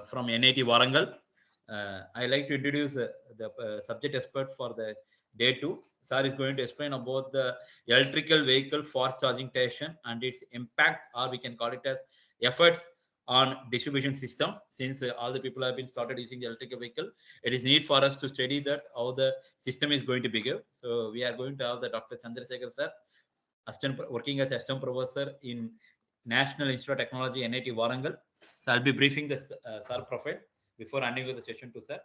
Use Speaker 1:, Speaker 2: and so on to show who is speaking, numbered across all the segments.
Speaker 1: from NIT Warangal. I like to introduce the subject expert for the day two. Sir is going to explain about the electrical vehicle fast charging station and its impact, or we can call it as efforts on distribution system. Since all the people have been started using the electrical vehicle, it is need for us to study that how the system is going to behave. So we are going to have the Dr. Chandrasekhar sir, assistant working as assistant professor in National Institute of Technology, NIT Warangal. So I'll be briefing the sir profile before handing over the session to sir.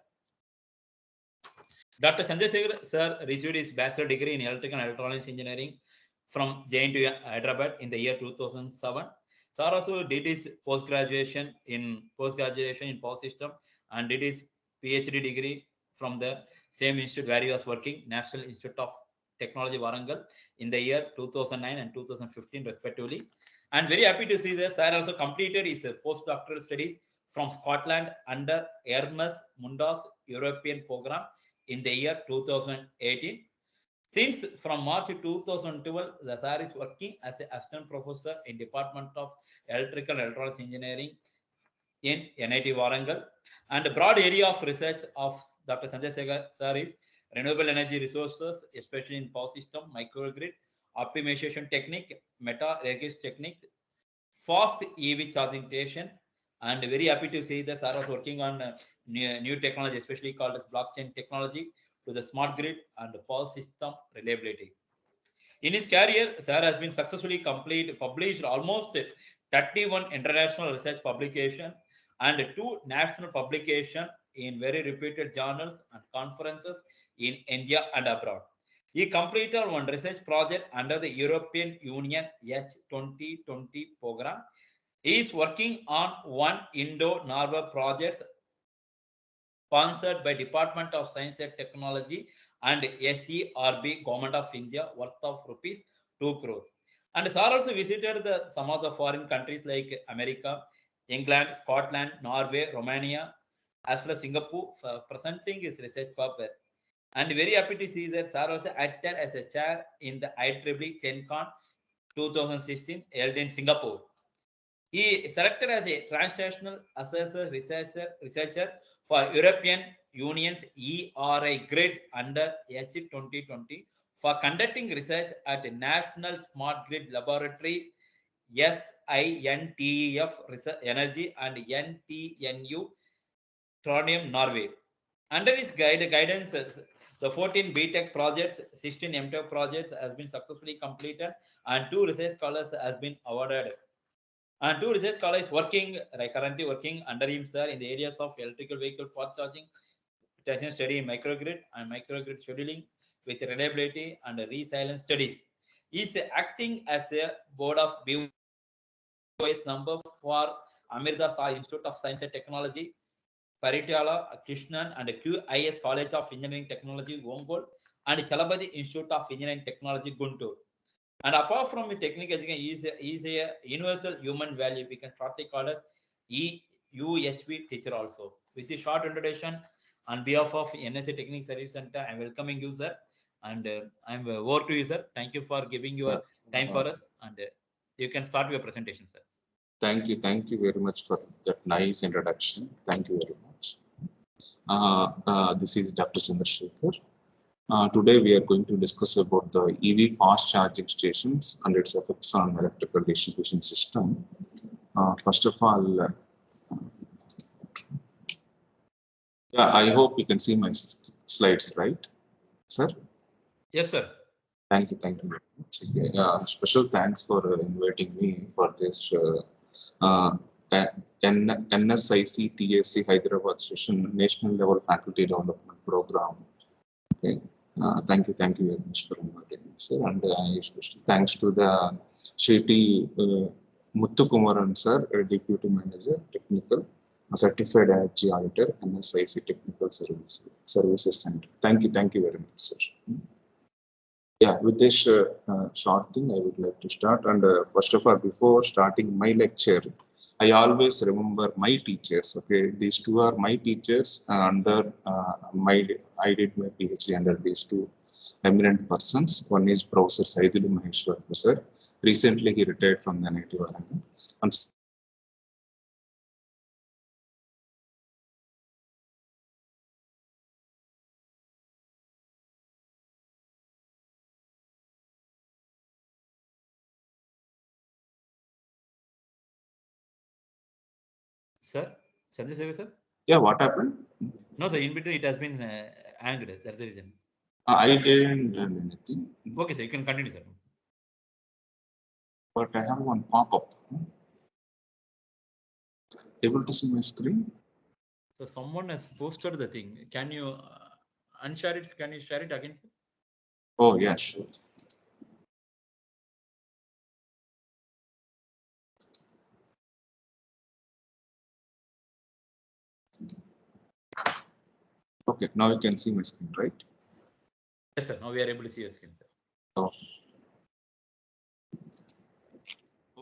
Speaker 1: Dr. Sanjay Sekhar sir received his bachelor degree in electrical and electronics engineering from JNTU Hyderabad in the year 2007. Sir also did his post-graduation in power system and did his PhD degree from the same institute where he was working, National Institute of Technology Warangal, in the year 2009 and 2015 respectively. And very happy to see that sir also completed his postdoctoral studies from Scotland under Hermes Mundus European program in the year 2018. Since from March 2012, the sir is working as an assistant professor in Department of Electrical and Electronics Engineering in NIT Warangal. And the broad area of research of Dr. Sanjay Sekhar sir is renewable energy resources, especially in power system, microgrid, optimization technique, meta registration technique, fast EV charging station, and very happy to see that Sir was working on new technology, especially called as blockchain technology, to the smart grid and power system reliability. In his career, Sir has been successfully published almost 31 international research publication and 2 national publication in very reputed journals and conferences in India and abroad. He completed one research project under the European Union H2020 program. He is working on one Indo-Norway project sponsored by Department of Science and Technology and SERB Government of India worth of rupees 2 crore. And Sir also visited some of the foreign countries like America, England, Scotland, Norway, Romania, as well as Singapore for presenting his research paper. And very happy to see that Sir also acted as a chair in the IEEE 10Con 2016 held in Singapore. He selected as a transnational assessor researcher for European Union's ERI grid under H2020 for conducting research at National Smart Grid Laboratory, SINTEF Energy and NTNU Trondheim, Norway. Under his guidance, the 14 BTech projects, 16 MTech projects has been successfully completed and 2 research scholars has been awarded. And 2 research scholars currently working under him, sir, in the areas of electrical vehicle fast charging, station study in microgrid and microgrid scheduling with reliability and resilience studies. He is acting as a board of BOS number for Amirda Shah Institute of Science and Technology, Paritala Krishnan and QIS College of Engineering Technology, Ongole, and Chalabadi Institute of Engineering Technology, Guntur. And apart from the technical education, he is a universal human value. We can shortly call as UHV teacher also. With the short introduction, on behalf of NSA Technical Service Center, I am welcoming you, sir. And I'm over to you, sir. Thank you for giving your time for us. And you can start your presentation, sir.
Speaker 2: Thank you very much for that nice introduction. Thank you very much. This is Dr. Chandrasekhar. Today we are going to discuss about the EV fast charging stations and its effects on electrical distribution system. First of all, I hope you can see my slides, right, sir?
Speaker 1: Yes, sir.
Speaker 2: Thank you very much. Okay. Special thanks for inviting me for this NSIC TSC Hyderabad session, National Level Faculty Development Program. Okay. Thank you very much for inviting me, sir. And especially thanks to the Shriti Muthukumaran, sir, Deputy Manager, Technical, Certified IHG Auditor, NSIC Technical Services Center. Thank you very much, sir. Yeah, with this short thing, I would like to start. And first of all, before starting my lecture, I always remember my teachers. Okay, these 2 are my teachers. Under I did my PhD under these 2 eminent persons. One is Professor Saidulu Maheshwar, sir. Recently, he retired from the NIT Warangal. And
Speaker 1: Sir, Chandrasekhar sir.
Speaker 2: Yeah, what happened?
Speaker 1: No, sir. In between, it has been hanged. That's the reason.
Speaker 2: I didn't do anything,
Speaker 1: Okay, sir. You can continue, sir.
Speaker 2: but I have one pop-up. Able to see my screen?
Speaker 1: So someone has posted the thing. Can you unshare it? Can you share it again, sir?
Speaker 2: Oh, yeah, sure. Okay, now you can see my screen, right?
Speaker 1: Yes, sir. Now we are able to see your screen, sir.
Speaker 2: Oh.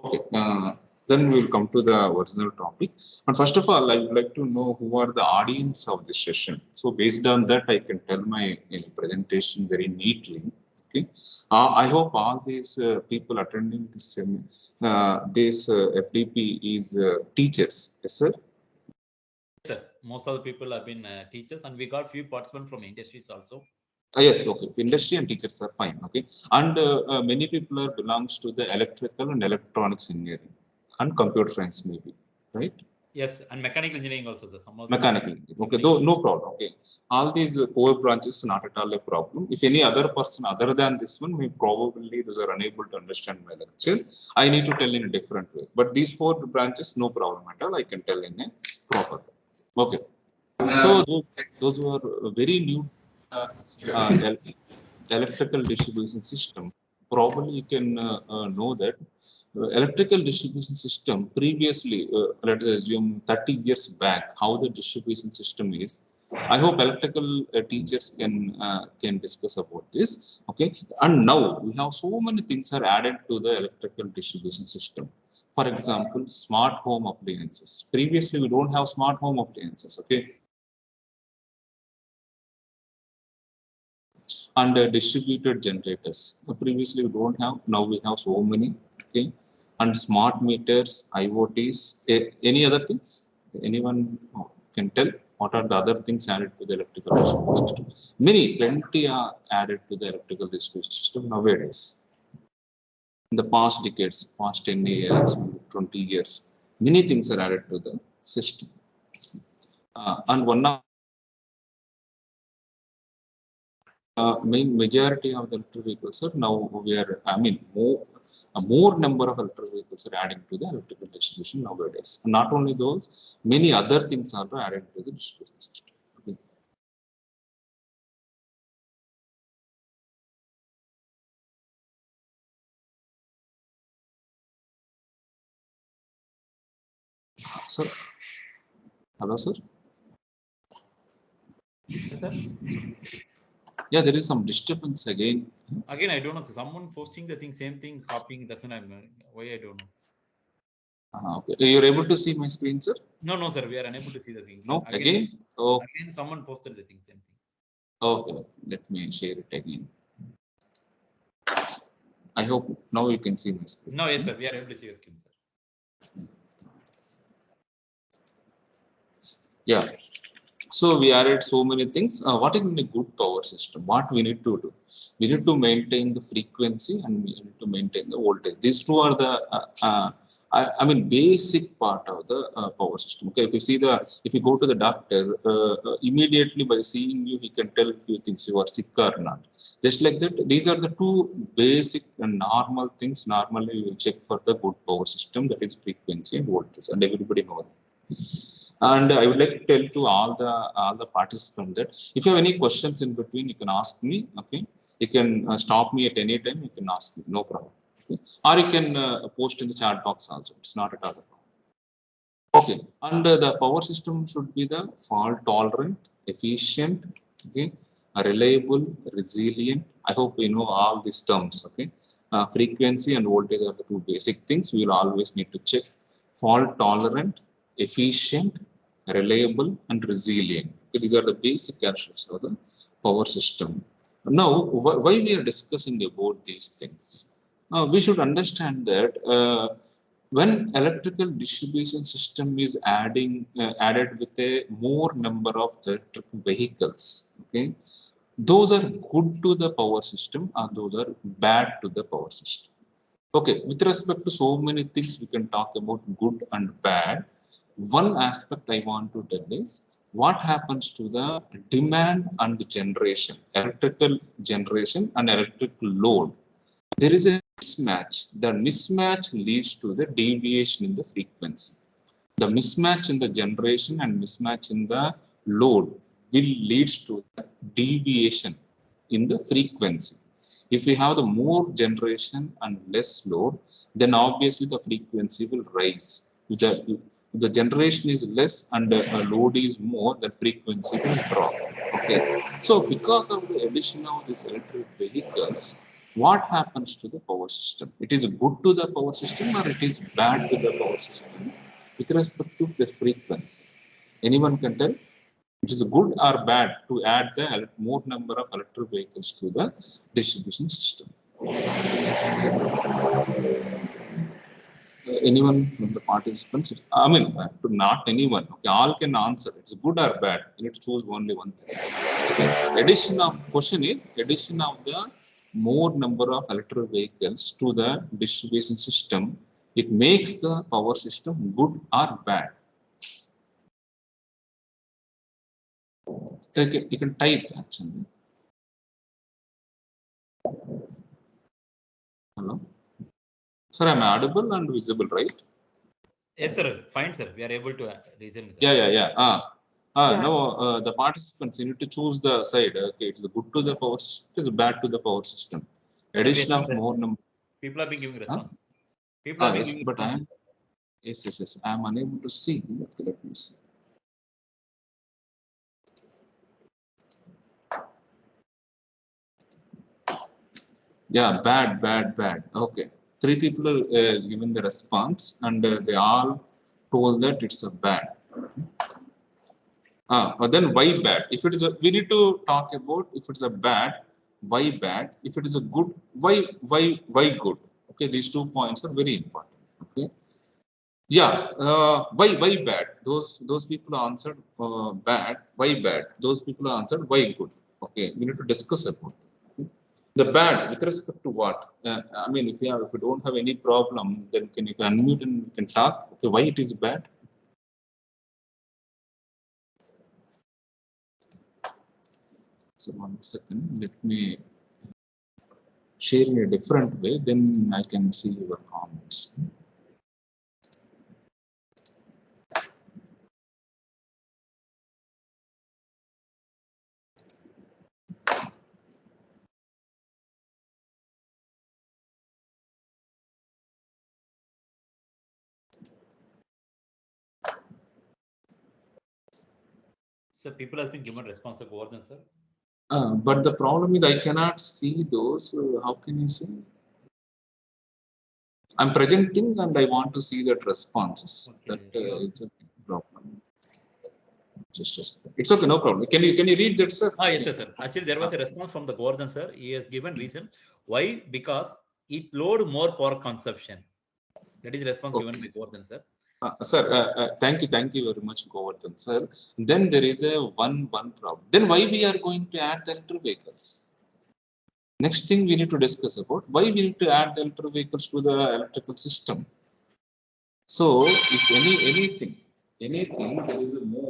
Speaker 2: Okay, then we'll come to the original topic. But first of all, I would like to know who are the audience of this session. So based on that, I can tell my presentation very neatly. Okay, I hope all these people attending this FDP is teachers. Yes, sir.
Speaker 1: Yes, sir. Most of the people have been teachers, and we got few participants from industries also.
Speaker 2: Yes, okay. Industry and teachers are fine, okay. And many people are belongs to the electrical and electronics engineering and computer science maybe, right?
Speaker 1: Yes, and mechanical engineering also, sir. Some of them.
Speaker 2: Mechanical, okay. Though no problem, okay. All these core branches not at all a problem. If any other person other than this one, may probably those are unable to understand my lecture. I need to tell in a different way. But these four branches, no problem at all. I can tell in a proper way. Okay. So those who are very new uh, electrical distribution system, probably you can know that electrical distribution system previously, let us assume 30 years back, how the distribution system is. I hope electrical teachers can discuss about this. Okay, and now we have so many things are added to the electrical distribution system. For example, smart home appliances. Previously, we don't have smart home appliances. Okay, and distributed generators. Previously, we don't have. Now we have so many. Okay, and smart meters, IoTs. Any other things? Anyone can tell what are the other things added to the electrical distribution system? Many, plenty are added to the electrical distribution system nowadays. In the past decades, past 10 years, 20 years, many things are added to the system. And one of main majority of the electric vehicles are now we are, I mean, more number of electric vehicles are adding to the electrical distribution nowadays. And not only those, many other things are added to the distribution system. Okay. Sir, hello, sir.
Speaker 1: Yes, sir.
Speaker 2: Yeah, there is some disturbance again.
Speaker 1: Again, I don't know. Someone posting the thing, same thing, copying. That's what I'm. Why I don't know.
Speaker 2: Okay. You're able to see my screen, sir?
Speaker 1: No, no, sir. We are unable to see the things.
Speaker 2: No,
Speaker 1: Again,
Speaker 2: again. Oh,
Speaker 1: again, someone posted the thing, same thing.
Speaker 2: okay. Let me share it again. I hope now you can see my screen.
Speaker 1: No, yes, sir. We are able to see your screen, sir.
Speaker 2: Yeah. So we added so many things. What is in a good power system? What we need to do? We need to maintain the frequency and we need to maintain the voltage. These two are the, I mean, basic part of the power system. Okay, if you see if you go to the doctor, immediately by seeing you, he can tell you things you are sick or not. Just like that, these are the two basic and normal things. Normally, you check for the good power system, that is frequency and voltage, and everybody knows. And I would like to tell to all the participants that if you have any questions in between, you can ask me. Okay, you can stop me at any time. You can ask me, no problem. Okay? Or you can post in the chat box also. It's not at all a problem. Okay, and the power system should be the fault tolerant, efficient, okay, reliable, resilient. I hope you know all these terms. Okay, frequency and voltage are the two basic things. We will always need to check. Fault tolerant, efficient, reliable, and resilient. Okay, these are the basic characteristics of the power system. Now, why we are discussing about these things? We should understand that. When electrical distribution system is added with a more number of electric vehicles, okay, those are good to the power system and those are bad to the power system. Okay, with respect to so many things we can talk about good and bad. one aspect I want to tell is what happens to the demand and generation, electrical generation and electrical load. There is a mismatch. The mismatch leads to the deviation in the frequency. The mismatch in the generation and mismatch in the load will lead to the deviation in the frequency. If we have the more generation and less load, then obviously the frequency will rise. If the generation is less and the load is more, the frequency will drop. Okay. So because of the addition of these electric vehicles, what happens to the power system? It is good to the power system or it is bad to the power system with respect to the frequency? Anyone can tell? It is good or bad to add the more number of electric vehicles to the distribution system? Anyone from the participants? I mean, not anyone. Okay, all can answer. It's good or bad. You need to choose only one thing. Okay. Addition of question is addition of the more number of electric vehicles to the distribution system. It makes the power system good or bad. You can type actually. Hello. Sir, I'm audible and visible, right?
Speaker 1: Yes, sir. Fine, sir. We are able to reason.
Speaker 2: Yeah. Now, the participants, you need to choose the side. Okay, it's good to the power system, it is bad to the power system. Addition of more number.
Speaker 1: People are being giving response. People are being
Speaker 2: yes,
Speaker 1: giving
Speaker 2: but I am.
Speaker 1: response.
Speaker 2: Yes. I am unable to see. Let me see. Yeah, bad. Okay. 3 people are given the response and they all told that it's a bad. But then why bad? If it is a, we need to talk about if it's a bad, why bad? If it is a good, why good? Okay, these 2 points are very important. Okay. Yeah, why bad? Those people answered bad. Why bad? Those people answered why good. Okay, we need to discuss about it. Okay? The bad with respect to what? I mean, if you don't have any problem, then you can unmute and we can talk. Okay, why it is bad? So 1 second, let me share in a different way, then I can see your comments.
Speaker 1: So people have been given response of Gordon, sir.
Speaker 2: But the problem is I cannot see those. How can you see? I'm presenting and I want to see that responses.
Speaker 1: Okay.
Speaker 2: That is a problem. Just a second. It's okay, no problem. Can you read that, sir?
Speaker 1: Yes, sir. Actually, there was a response from the Gordon, sir. He has given reason why, because it load more power consumption. That is the response given by Gordon, sir.
Speaker 2: Sir, thank you very much, Govardhan, sir. Then there is a one problem. Then why we are going to add the electric vehicles? Next thing we need to discuss about why we need to add the electric vehicles to the electrical system. So, if anything, there is a more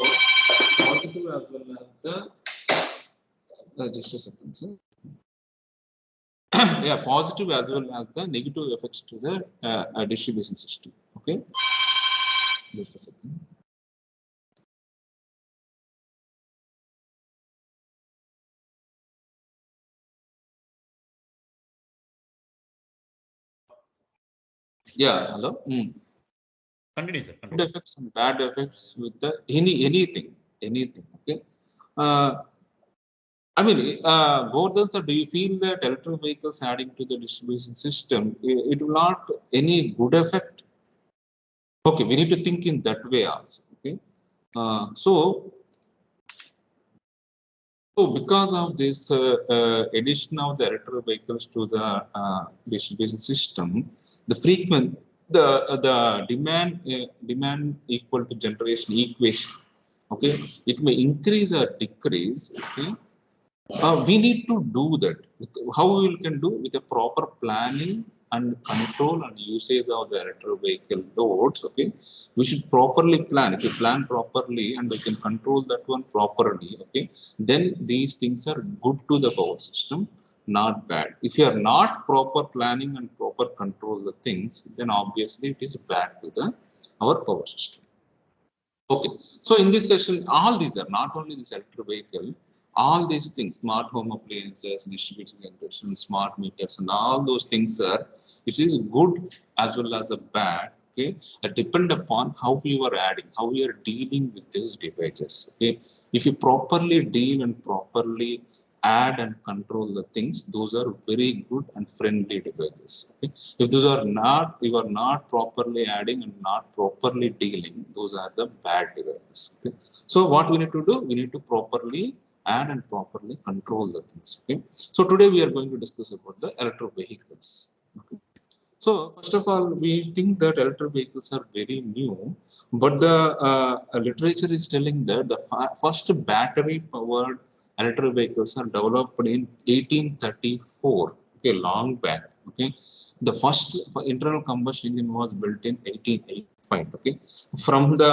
Speaker 2: positive as well as the just a second, sir. Yeah, positive as well as the negative effects to the distribution system. Okay, just a second. Yeah, hello.
Speaker 1: Continue, sir.
Speaker 2: Good effects and bad effects with the anything. Okay. I mean, Gordon, sir, do you feel that electric vehicles adding to the distribution system, it will not any good effect? Okay, we need to think in that way also. Okay, so because of this addition of the electric vehicles to the distribution system, the demand equal to generation equation. Okay, it may increase or decrease. Okay. We need to do that. How we can do with a proper planning and control and usage of the electric vehicle loads, okay, we should properly plan. If you plan properly and we can control that one properly, okay, then these things are good to the power system, not bad. If you are not proper planning and proper control the things, then obviously it is bad to the our power system. Okay, so in this session, all these are not only this electric vehicle, all these things, smart home appliances, distributed generation, smart meters, and all those things are, it is good as well as a bad. Okay, it depend upon how you are adding, how you are dealing with these devices. Okay, if you properly deal and properly add and control the things, those are very good and friendly devices. Okay, if those are not, you are not properly adding and not properly dealing, those are the bad devices. Okay, so what we need to do, we need to properly add and properly control the things. Okay, so today we are going to discuss about the electric vehicles. Okay, so first of all, we think that electric vehicles are very new, but the literature is telling that the first battery powered electric vehicles are developed in 1834. Okay, long back. Okay, the first internal combustion engine was built in 1885. Okay, from the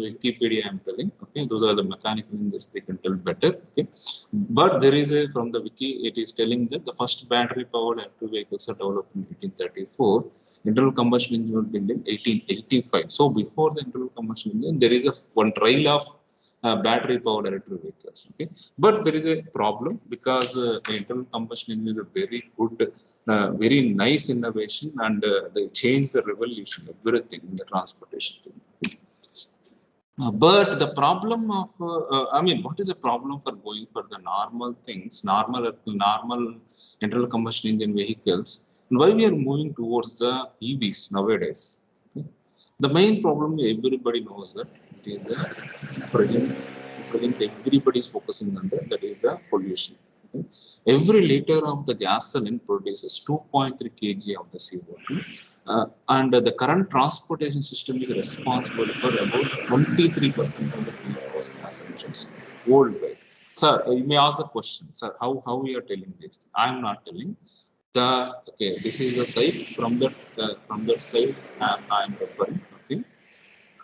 Speaker 2: Wikipedia I'm telling. Okay, those are the mechanical engineers, they can tell better. Okay, but there is a, from the wiki, it is telling that the first battery powered electric vehicles are developed in 1834. Internal combustion engine was built in 1885. So before the internal combustion engine, there is a one trial of battery powered electric vehicles. Okay, but there is a problem because the internal combustion engine is a very good, very nice innovation, and they changed the revolution, everything in the transportation thing. But the problem of, I mean, what is the problem for going for the normal things, normal internal combustion engine vehicles, and why we are moving towards the EVs nowadays? Okay? The main problem everybody knows that it is the present everybody is focusing on that is the pollution. Okay? Every liter of the gasoline produces 2.3 kg of the CO2. And the current transportation system is responsible for about 23% of the greenhouse gas emissions worldwide. Sir, you may ask the question, sir, how we are telling this? I am not telling. The okay, this is a site from that site I am referring. Okay,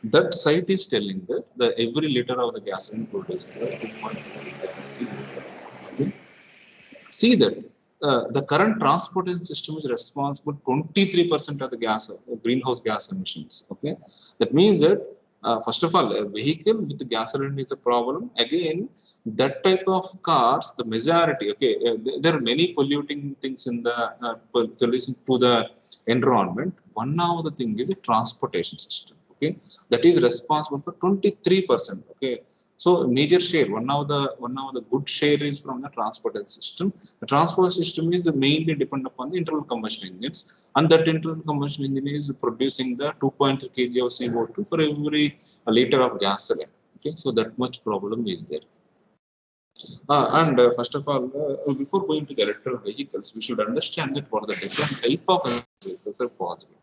Speaker 2: that site is telling that the every liter of the gasoline produces 2.3 CO2. Okay, see that the current transportation system is responsible 23% of the gas greenhouse gas emissions. Okay, that means that first of all, a vehicle with gasoline is a problem. Again, that type of cars, the majority, okay, there are many polluting things in the pollution to the environment. One of the thing is a transportation system. Okay, that is responsible for 23%. Okay, so major share, one of the good share is from the transportation system. The transport system is mainly depend upon the internal combustion engines, and that internal combustion engine is producing the 2.3 kg of CO2 for every liter of gasoline. Okay, so that much problem is there. And first of all, before going to the electric vehicles, we should understand that what the different type of electric vehicles are possible.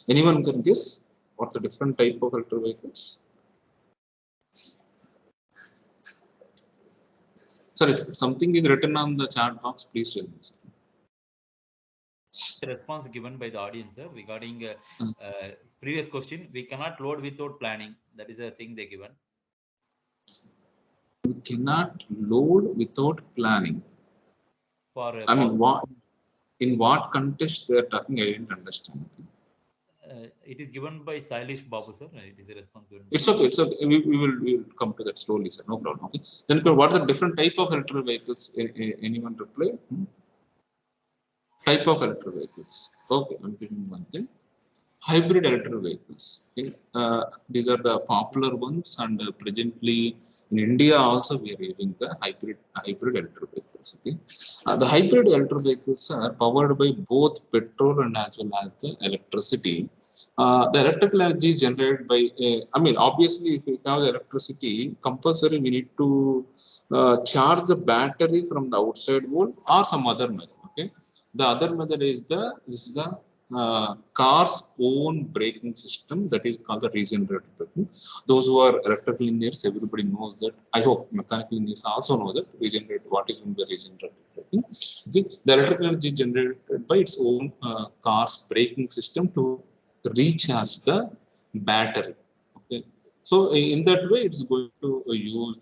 Speaker 2: Anyone can guess what the different type of electric vehicles? Sir, if something is written on the chat box, please tell me.
Speaker 1: The response given by the audience, sir, regarding previous question, we cannot load without planning. That is a thing they given.
Speaker 2: We cannot load without planning.
Speaker 1: For
Speaker 2: I mean, what in what context they are talking? I didn't understand.
Speaker 1: It is given by Sailesh Babu, sir. It is a response given.
Speaker 2: It's okay. It's okay. We will come to that slowly, sir. No problem. Okay. Then, what are the different type of electric vehicles? Anyone reply? Type of electric vehicles. Okay, I'm giving one thing. Hybrid electric vehicles. Okay. These are the popular ones, and presently in India also we are using the hybrid electric vehicles. Okay. The hybrid electric vehicles are powered by both petrol and as well as the electricity. The electrical energy is generated by, I mean, obviously, if we have the electricity, compulsory we need to charge the battery from the outside wall or some other method. Okay, the other method is this is the car's own braking system, that is called the regenerative braking Those who are electrical engineers, everybody knows that. I hope mechanical engineers also know that regenerative, what is meant by regenerative braking. Okay, the electrical energy generated by its own car's braking system to recharge the battery. Okay, so in that way, it's going to use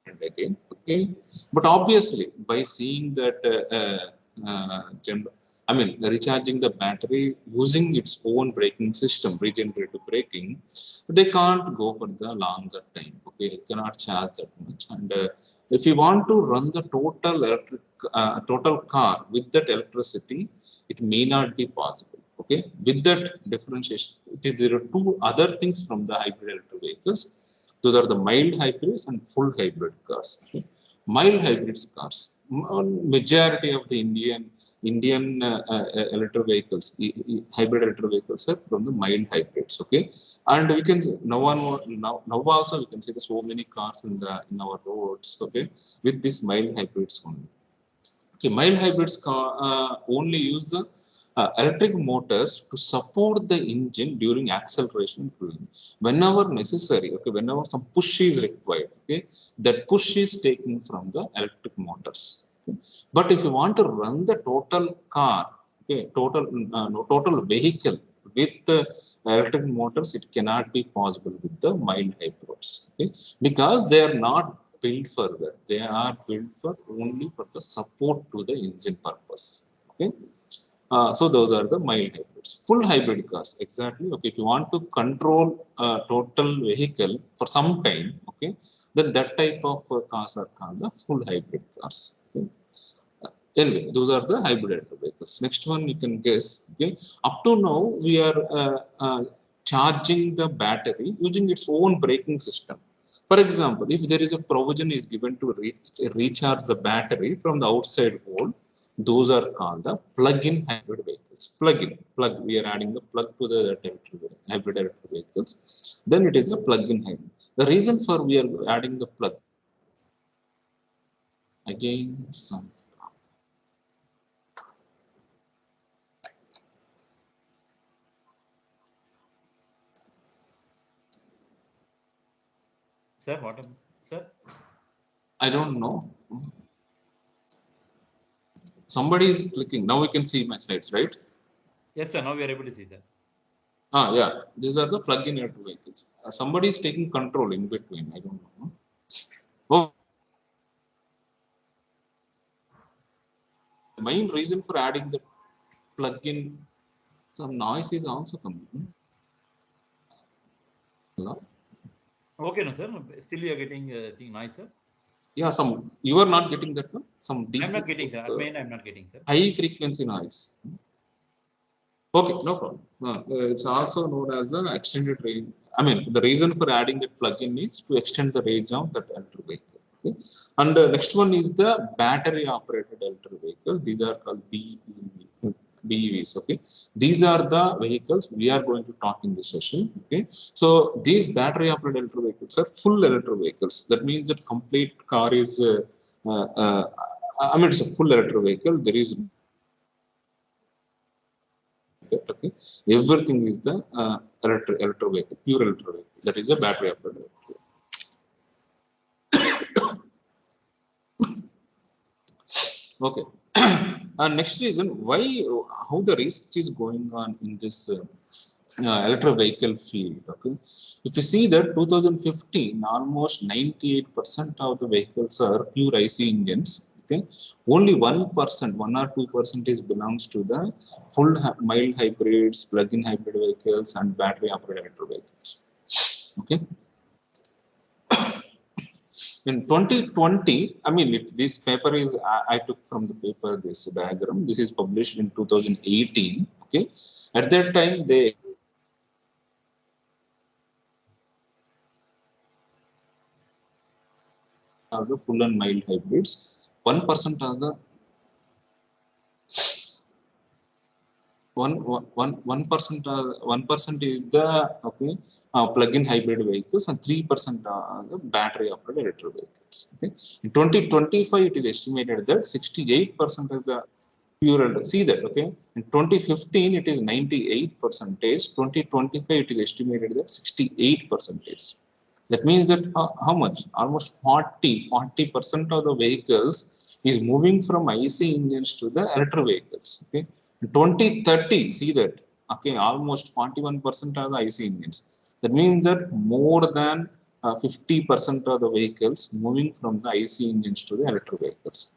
Speaker 2: and again. Okay, but obviously by seeing that I mean recharging the battery using its own braking system, regenerative braking, they can't go for the longer time. Okay, it cannot charge that much. And if you want to run the total electric total car with that electricity, it may not be possible. Okay, with that differentiation, there are two other things from the hybrid electric vehicles. Those are the mild hybrids and full hybrid cars. Okay. Mild hybrids cars, majority of the Indian electric vehicles, hybrid electric vehicles are from the mild hybrids. Okay, and we can now also we can see so many cars in our roads. Okay, with these mild hybrids only. Okay, mild hybrids car only use the electric motors to support the engine during acceleration and cruising. Whenever necessary, okay, whenever some push is required, okay, that push is taken from the electric motors. Okay. But if you want to run the total car, okay, total vehicle with the electric motors, it cannot be possible with the mild hybrids. Okay, because they are not built for that. They are built for only for the support to the engine purpose. Okay. So those are the mild hybrids. Full hybrid cars, exactly. Okay, if you want to control total vehicle for some time, okay, then that type of cars are called the full hybrid cars. Okay. Anyway, those are the hybrid electric vehicles. Next one you can guess. Okay, up to now we are charging the battery using its own braking system. For example, if there is a provision is given to recharge the battery from the outside world, those are called the plug-in hybrid vehicles. Plug. We are adding the plug to the hybrid electric vehicles. Then it is a plug-in hybrid. The reason for we are adding the plug again some.
Speaker 1: Sir, what? Sir?
Speaker 2: I don't know. Somebody is clicking. Now we can see my slides, right?
Speaker 1: Yes, sir. Now we are able to see that.
Speaker 2: Yeah. These are the plug-in electric vehicles. Somebody is taking control in between. I don't know. Oh. The main reason for adding the plug-in, some noise is also coming. Hello?
Speaker 1: Okay, no, sir. Still you are getting noise, sir.
Speaker 2: Yeah, you are not getting that one. Some deep.
Speaker 1: I'm not getting, sir. I'm not getting, sir.
Speaker 2: High frequency noise. Okay, no problem. It's also known as the extended range. I mean, the reason for adding that plug-in is to extend the range of that electric vehicle. Okay, and next one is the battery operated electric vehicle. These are called BEVs. Okay, these are the vehicles we are going to talk in this session. Okay, so these battery operated electric vehicles are full electric vehicles. That means that complete car is I mean, it's a full electric vehicle. There is that. Okay, everything is the electric vehicle, pure electric vehicle. That is a battery operated vehicle. Okay. And next reason why, how the research is going on in this electric vehicle field. Okay, if you see that 2015, almost 98% of the vehicles are pure IC engines. Okay, only 1%, 1 or 2% is belongs to the full mild hybrids, plug-in hybrid vehicles, and battery operated electric vehicles. Okay. In 2020, I mean, this paper is, I took from the paper this diagram. This is published in 2018. Okay, at that time they have the full and mild hybrids. 1% are the 1% is the plug-in hybrid vehicles, and 3% are the battery operated electric vehicles. Okay, in 2025, it is estimated that 68% of the pure. See that, okay? In 2015, it is 98%. 2025, it is estimated that 68%. That means that how much? Almost 40% of the vehicles is moving from IC engines to the electric vehicles. Okay, in 2030, see that. Okay, almost 41% of the IC engines. That means that more than 50% of the vehicles moving from the IC engines to the electric vehicles.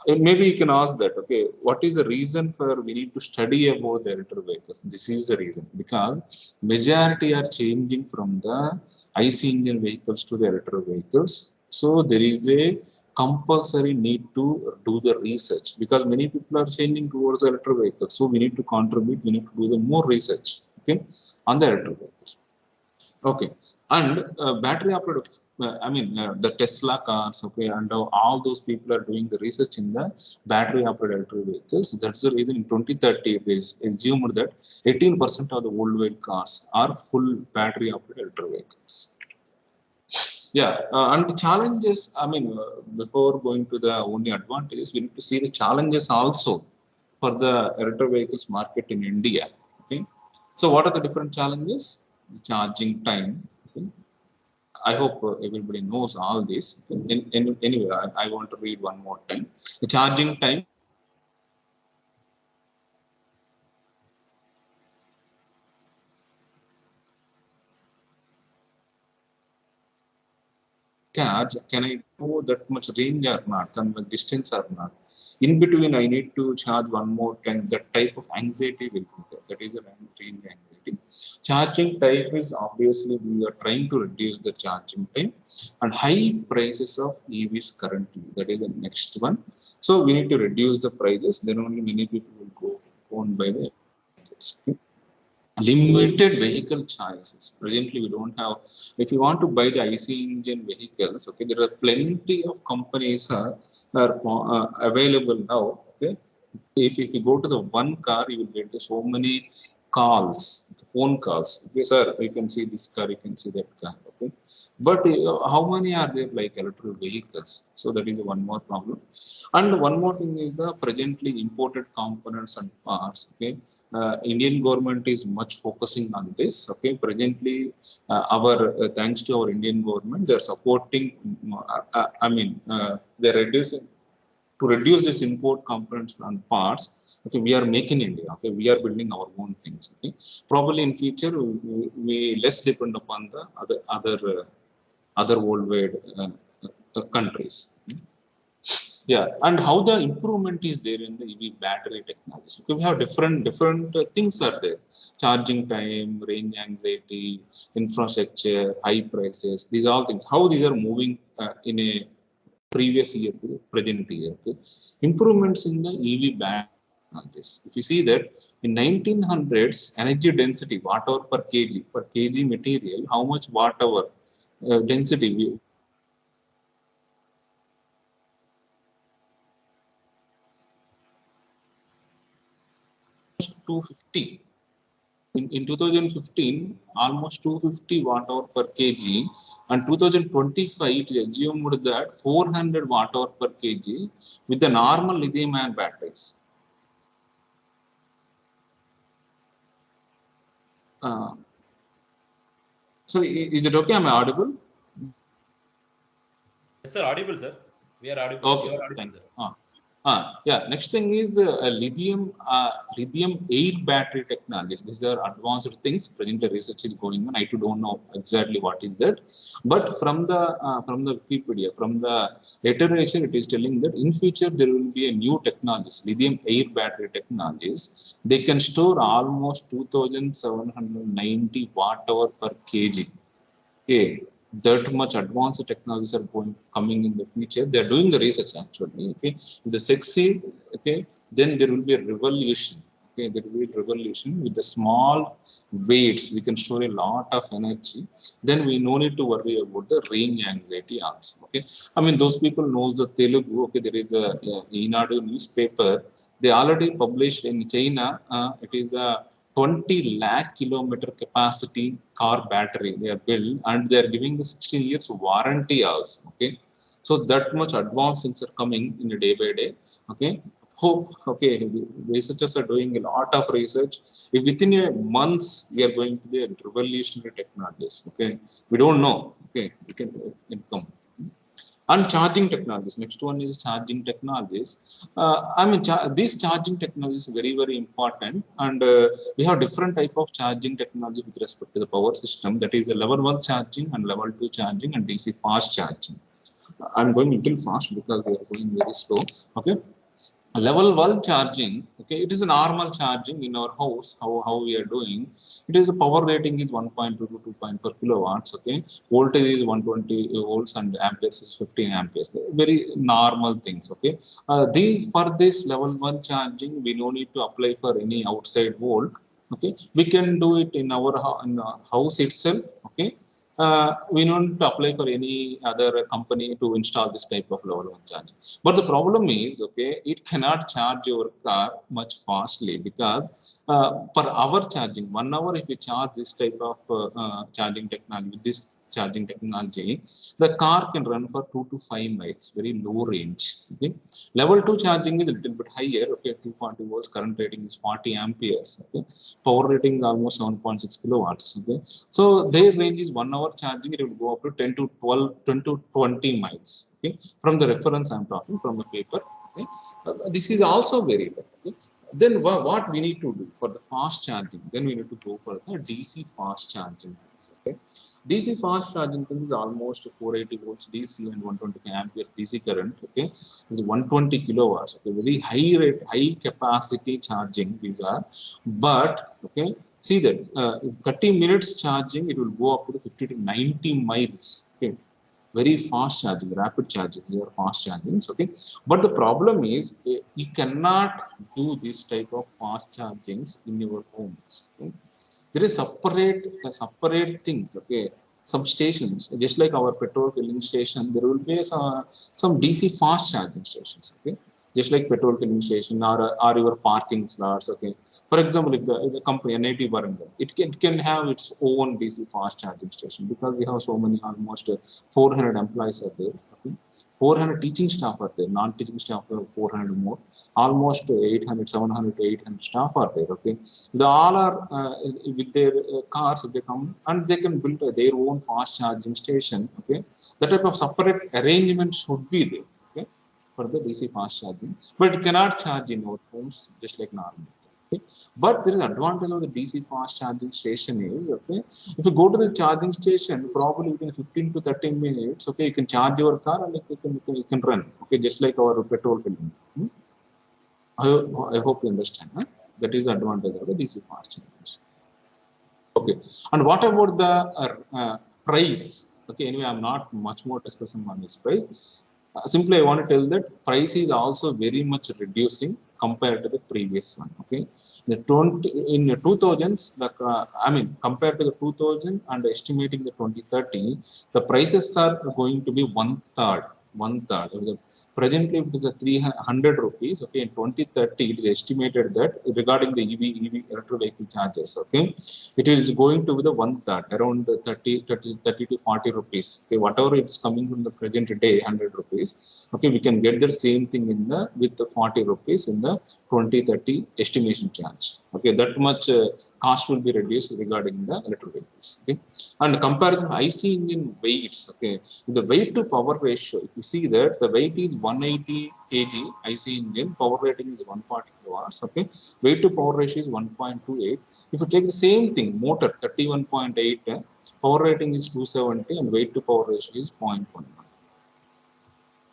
Speaker 2: Maybe you can ask that, okay, what is the reason for we need to study about the electric vehicles? This is the reason, because majority are changing from the IC engine vehicles to the electric vehicles. So there is a compulsory need to do the research, because many people are changing towards the electric vehicles. So we need to contribute, we need to do the more research, okay, on the electric vehicles. Okay, and battery operated, the Tesla cars, okay, and all those people are doing the research in the battery operated electric vehicles. That's the reason in 2030 it is assumed that 18% of the worldwide cars are full battery operated electric vehicles. Yeah, and the challenges, before going to the only advantages, we need to see the challenges also for the electric vehicles market in India. Okay, so what are the different challenges? The charging time. Okay? I hope everybody knows all this. Anyway, I want to read one more time. The charging time. Charge, can I go that much range or not, and distance or not? In between, I need to charge one more time. That type of anxiety will be there. That is a range anxiety. Charging time is obviously we are trying to reduce the charging time, and high prices of EVs currently. That is the next one. So we need to reduce the prices. Then only many people will go on by the vehicles. Okay? Limited vehicle choices. Presently, we don't have. If you want to buy the IC engine vehicles, okay, there are plenty of companies are available now. Okay, if you go to the one car, you will get so many calls, phone calls. Okay, sir, you can see this car, you can see that car. Okay, but how many are there like electric vehicles? So that is one more problem. And one more thing is the presently imported components and parts. Okay, Indian government is much focusing on this. Okay, presently, our thanks to our Indian government, they are supporting. They're reducing to reduce this import components and parts. Okay, we are making India. Okay, we are building our own things. Okay, probably in future we less depend upon the other worldwide countries. Yeah, and how the improvement is there in the EV battery technology. So we have different things are there: charging time, range anxiety, infrastructure, high prices. These are all things. How these are moving in a previous year to the present year. Okay? Improvements in the EV batteries. If you see that in 1900s, energy density watt hour per kg material, how much watt hour density we 250. In 2015, almost 250 watt hour per kg, and 2025 it is assumed that 400 watt hour per kg with the normal lithium ion batteries. So is it okay? Am I audible?
Speaker 1: Yes, sir. Audible, sir. We are audible.
Speaker 2: Okay,
Speaker 1: Audible,
Speaker 2: thank you.
Speaker 1: sir.
Speaker 2: Yeah. Next thing is lithium air battery technologies. These are advanced things. Presently, research is going on. I too don't know exactly what is that, but from the Wikipedia, from the iteration, it is telling that in future there will be a new technologies, lithium air battery technologies. They can store almost 2,790 watt hour per kg. Okay, that much advanced technologies are coming in the future. They are doing the research actually. Okay, if they succeed, okay, then there will be a revolution. Okay, there will be a revolution with the small weights. We can store a lot of energy. Then we no need to worry about the range anxiety also. Okay, those people knows the Telugu. Okay, there is a Eenadu newspaper. They already published in China. It is a 20 lakh kilometer capacity car battery they are built, and they are giving the 16 years warranty also. Okay, so that much advanced things are coming in a day by day. Okay, hope, okay, the researchers are doing a lot of research. If within a months we are going to the revolutionary technologies, okay, we don't know, okay, we can come. And charging technologies, next one is charging technologies. I mean, these charging technologies is very, very important, and we have different type of charging technology with respect to the power system, that is the level 1 charging and level 2 charging and DC fast charging. I'm going a little fast because we are going very slow, okay. Level 1 charging, okay, it is a normal charging in our house. How we are doing it is, a power rating is 1.2 to 2.4 kilowatts, okay. Voltage is 120 volts and amperes is 15 amperes, very normal things, okay. For this level 1 charging, we no need to apply for any outside volt, okay. We can do it in our in our house itself, okay. We don't apply for any other company to install this type of level 1 charge. But the problem is, okay, it cannot charge your car much fastly, because per hour charging, 1 hour, if you charge this type of charging technology, this charging technology, the car can run for 2 to 5 miles, very low range. Okay, level 2 charging is a little bit higher. Okay, 240 volts, current rating is 40 amperes. Okay, power rating is almost 7.6 kilowatts. Okay, so their range is 1 hour charging, it will go up to 10 to 12, 10 to 20 miles. Okay, from the reference I'm talking, from the paper. Okay, this is also very low. Okay, then what we need to do for the fast charging? Then we need to go for the DC fast charging. Okay, DC fast charging thing is almost 480 volts DC and 125 amperes DC current. Okay, it's 120 kilowatts. Okay, very high rate, high capacity charging these are. But okay, see that 30 minutes charging, it will go up to 50 to 90 miles. Okay, very fast charging, rapid charging, they are fast charging. Okay, but the problem is, you cannot do this type of fast chargings in your homes. Okay? There is separate things, okay, substations, just like our petrol filling station, there will be some DC fast charging stations, okay, just like petrol filling station, or your parking slots, okay. For example, if the company NIT Warangal, it can have its own DC fast charging station, because we have so many, almost 400 employees are there, okay. 400 teaching staff are there, non-teaching staff are 400 more, almost 800, 700 to 800 staff are there, okay. They all are with their cars, they come and they can build their own fast charging station, okay. That type of separate arrangement should be there, okay, for the DC fast charging, but it cannot charge in our homes just like normal. Okay. But there is advantage of the DC fast charging station is, okay, if you go to the charging station, probably within 15 to 30 minutes, okay, you can charge your car and you can run, okay, just like our petrol filling. I hope you understand. Huh? That is the advantage of the DC fast charging. Okay, and what about the price? Okay, anyway, I'm not much more discussing on this price. Simply, I want to tell that price is also very much reducing compared to the previous one. Okay, in the 2000s, I mean, compared to the 2000 and estimating the 2030, the prices are going to be one third. One third. Presently, it is a 300 rupees. Okay, in 2030, it is estimated that regarding the EV electric vehicle charges, okay, it is going to be the one third, around 30 to 40 rupees. Okay, whatever it's coming from the present day, 100 rupees. Okay, we can get the same thing in the with the 40 rupees in the 2030 estimation charge. Okay, that much cost will be reduced regarding the electric vehicles. Okay, and compared to IC engine weights, okay, the weight to power ratio, if you see that the weight is 180 kg IC engine, power rating is 140 kilowatts. Okay, weight to power ratio is 1.28. If you take the same thing, motor 31.8, power rating is 270, and weight to power ratio is 0.1.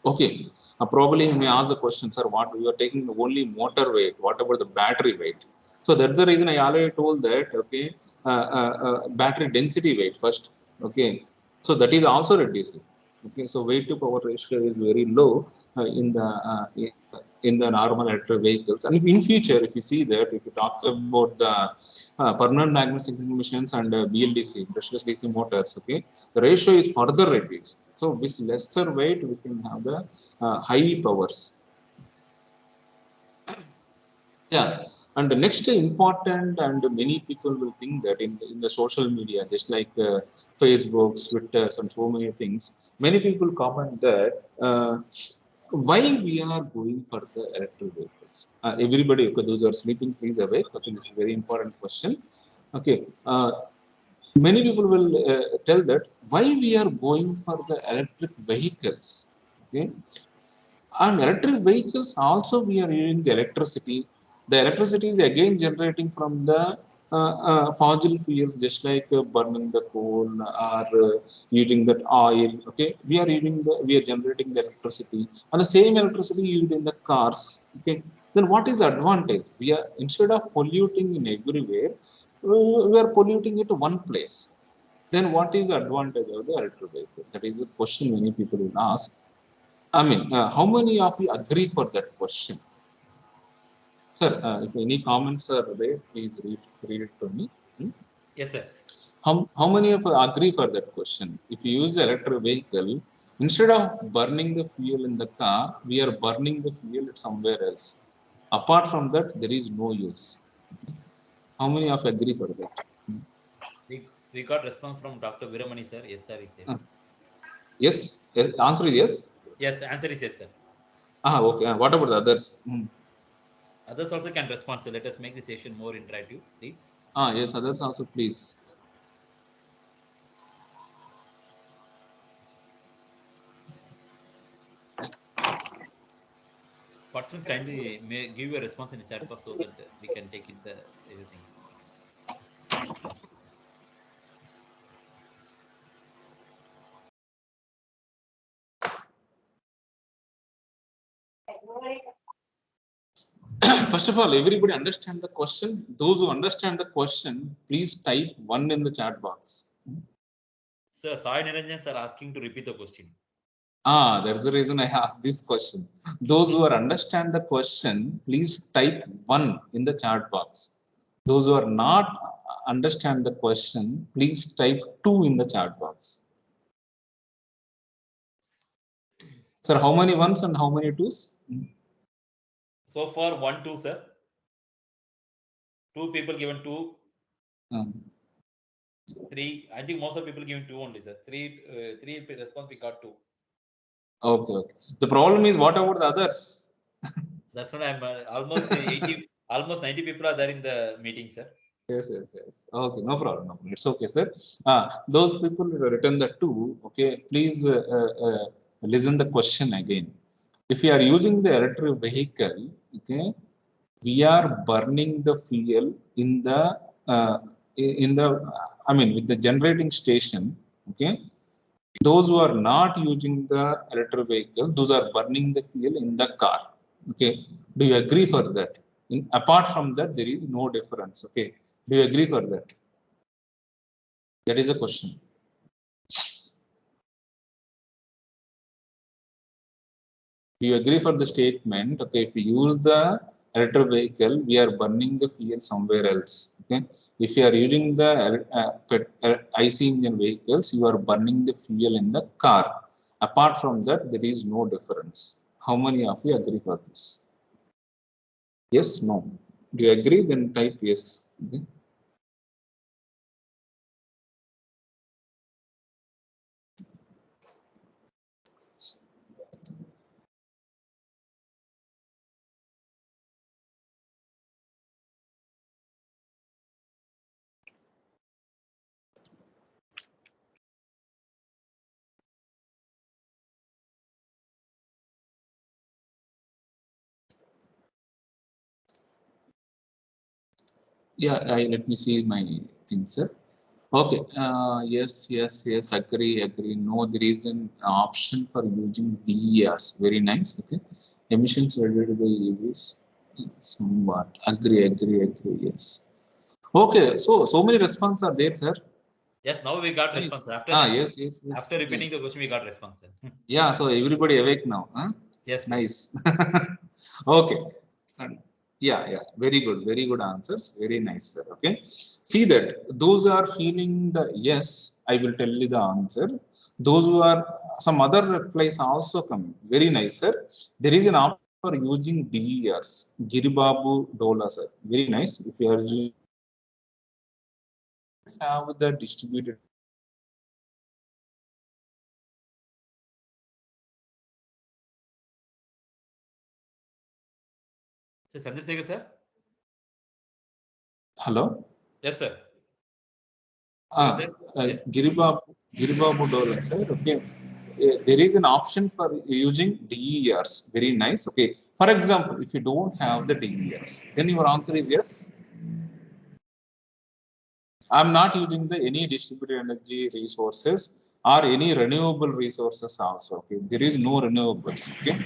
Speaker 2: Okay, probably you may ask the question, sir, what we are taking only motor weight, what about the battery weight? So that's the reason I already told that, okay, battery density weight first, okay, so that is also reducing. Okay, so weight to power ratio is very low in the normal electric vehicles. And if in future, if you see that, if you talk about the permanent magnetic machines and BLDC, brushless DC motors, okay, the ratio is further reduced. So with lesser weight, we can have the high powers. Yeah, and the next important, and many people will think that in the social media, just like Facebook, Twitter, and so many things, many people comment that why we are going for the electric vehicles. Everybody, okay, those who are sleeping, please awake. Okay, this is a very important question. Okay, many people will tell that why we are going for the electric vehicles. Okay, and electric vehicles also we are using the electricity. The electricity is again generating from the fossil fuels, just like burning the coal or using that oil. Okay, we are generating the electricity, and the same electricity used in the cars. Okay, then what is the advantage? We are, instead of polluting in everywhere, we are polluting it one place. Then what is the advantage of the electric vehicle? That is a question many people will ask. I mean, how many of you agree for that question? Sir, if any comments are there, please read it to me. Hmm?
Speaker 1: Yes, sir.
Speaker 2: How many of you agree for that question? If you use electric vehicle, instead of burning the fuel in the car, we are burning the fuel somewhere else. Apart from that, there is no use. How many of you agree for that? Hmm.
Speaker 1: We got response from Dr. Viramani, sir. Yes, sir, he said.
Speaker 2: Yes, yes. Answer is yes.
Speaker 1: Yes, answer is yes, sir.
Speaker 2: Okay. What about the others? Hmm.
Speaker 1: Others also can respond. So let us make the session more interactive, please.
Speaker 2: Yes, others also, please.
Speaker 1: Participants kindly may give you a response in the chat box so that we can take it the everything.
Speaker 2: First of all, everybody understand the question. Those who understand the question, please type 1 in the chat box.
Speaker 1: Sir, Sai Niranjan sir asking to repeat the question.
Speaker 2: That's the reason I asked this question. Those who are understand the question, please type 1 in the chat box. Those who are not understand the question, please type 2 in the chat box. Sir, how many ones and how many twos?
Speaker 1: So far, 1, 2, sir. 2 people given 2. 3. I think most of people giving 2 only, sir. 3 response, we got 2.
Speaker 2: Okay. The problem is, what about the others?
Speaker 1: That's what I'm almost 80, almost 90 people are there in the meeting, sir.
Speaker 2: Yes. Okay, no problem. No problem. It's okay, sir. Those people who have written the 2, okay, please listen the question again. If you are using the electric vehicle, okay, we are burning the fuel in the uh, I mean, with the generating station. Okay, those who are not using the electric vehicle, those are burning the fuel in the car. Okay, do you agree for that? Apart from that, there is no difference. Okay, do you agree for that? That is a question. Do you agree for the statement? Okay, if you use the electric vehicle, we are burning the fuel somewhere else. Okay, if you are using the IC engine vehicles, you are burning the fuel in the car. Apart from that, there is no difference. How many of you agree for this? Yes, no. Do you agree? Then type yes. Okay. Yeah, let me see my thing, sir. Okay. Yes. Agree. No, there is an option for using DERs. Very nice. Okay. Emissions related by EVs. Somewhat. Agree. Yes. Okay. So many responses are there, sir.
Speaker 1: Yes, now we got
Speaker 2: Nice.
Speaker 1: response.
Speaker 2: Yes.
Speaker 1: After repeating the question, we got response, sir.
Speaker 2: Yeah. So everybody awake now. Huh?
Speaker 1: Yes.
Speaker 2: Nice. Okay. Yeah. Very good answers. Very nice, sir. Okay. See that those are feeling the yes, I will tell you the answer. Those who are some other replies also coming. Very nice, sir. There is an option for using DERs. Giribabu Dola, sir. Very nice. If you are have the distributed.
Speaker 1: Sir Chandrasekhar sir.
Speaker 2: Hello.
Speaker 1: Yes sir.
Speaker 2: Yes.
Speaker 1: Yes.
Speaker 2: Giribabu Dolan, sir. Okay. There is an option for using DERs. Very nice. Okay. For example, if you don't have the DERs, then your answer is yes. I'm not using any distributed energy resources or any renewable resources also. Okay. There is no renewables. Okay.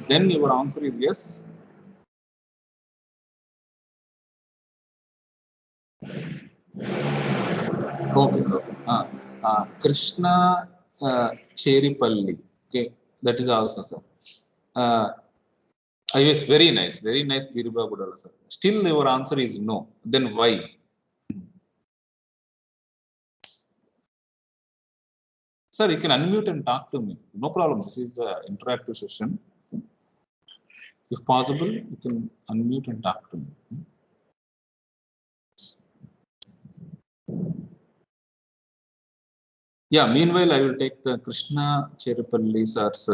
Speaker 2: Then your answer is yes. Okay. Krishna Cheripalli. Okay. That is also, sir. Yes, very nice, Giribabu Dalla, sir. Still, your answer is no. Then why? Sir, you can unmute and talk to me. No problem. This is the interactive session. If possible, you can unmute and talk to me. Yeah, meanwhile, I will take the Krishna Cheripalli sir's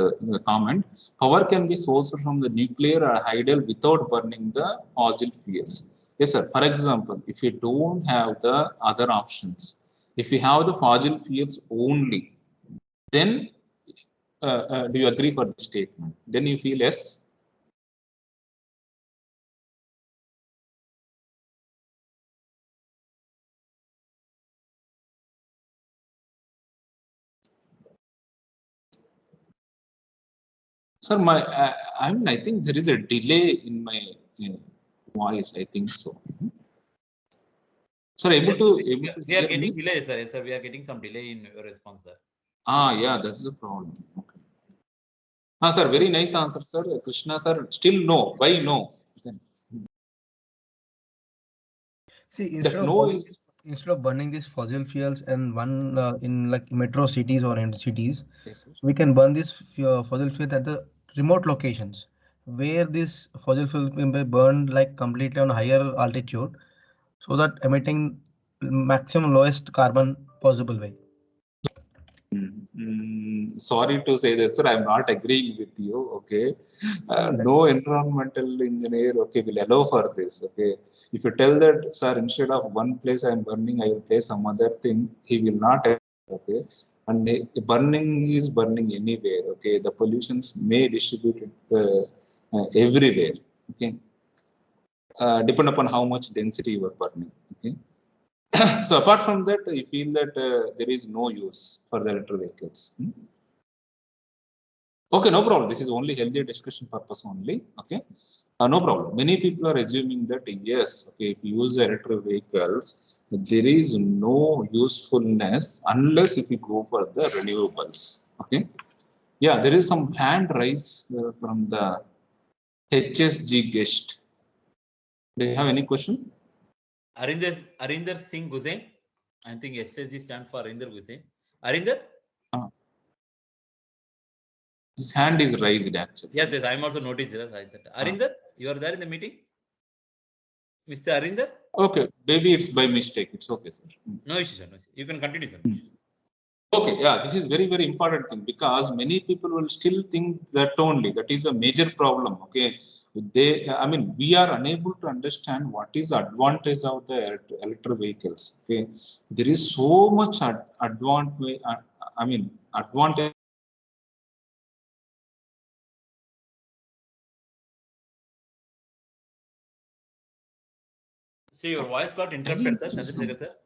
Speaker 2: comment. Power can be sourced from the nuclear or hydel without burning the fossil fuels. Yes, sir. For example, if you don't have the other options, if you have the fossil fuels only, then do you agree for the statement? Then you feel yes. Sir, I think there is a delay in my voice. I think so. Sir, able to
Speaker 1: we are getting delay, sir. Yes, sir, we are getting some delay in your response, sir.
Speaker 2: Yeah, that's the problem. Okay. Sir, very nice answer, sir. Krishna, sir, still no. Why no?
Speaker 3: See, instead of burning these fossil fuels and one in like metro cities or in cities, yes, we can burn these fossil fuels at the remote locations where this fossil fuel can be burned like completely on higher altitude, so that emitting maximum lowest carbon possible way.
Speaker 2: Sorry to say this, sir. I'm not agreeing with you. Okay, no environmental engineer, okay, will allow for this. Okay, if you tell that, sir, instead of one place I'm burning, I will place some other thing, he will not. Okay, and burning is burning anywhere. Okay, the pollutions may distribute it everywhere. Okay, depend upon how much density you are burning. Okay. So apart from that, you feel that there is no use for the electric vehicles. Okay, no problem. This is only healthy discussion purpose only. Okay, no problem. Many people are assuming that yes, okay, if you use electric vehicles, there is no usefulness unless if you go for the renewables. Okay, yeah, there is some hand raised from the HSG guest. Do you have any question?
Speaker 1: Arinder Singh Guzain. I think SSG stands for Arinder Guzain. Arinder?
Speaker 2: His hand is raised actually.
Speaker 1: Yes, I'm also noticed that. Arinder, you are there in the meeting? Mr. Arinder?
Speaker 2: Okay, maybe it's by mistake. It's okay, sir.
Speaker 1: No issue, sir. No issue. You can continue, sir.
Speaker 2: Okay, yeah, this is very, very important thing because many people will still think that only. That is a major problem. Okay, we are unable to understand what is the advantage of the electric vehicles. Okay, there is so much advantage. Advantage.
Speaker 1: See, your voice got interrupted, sir. Sir.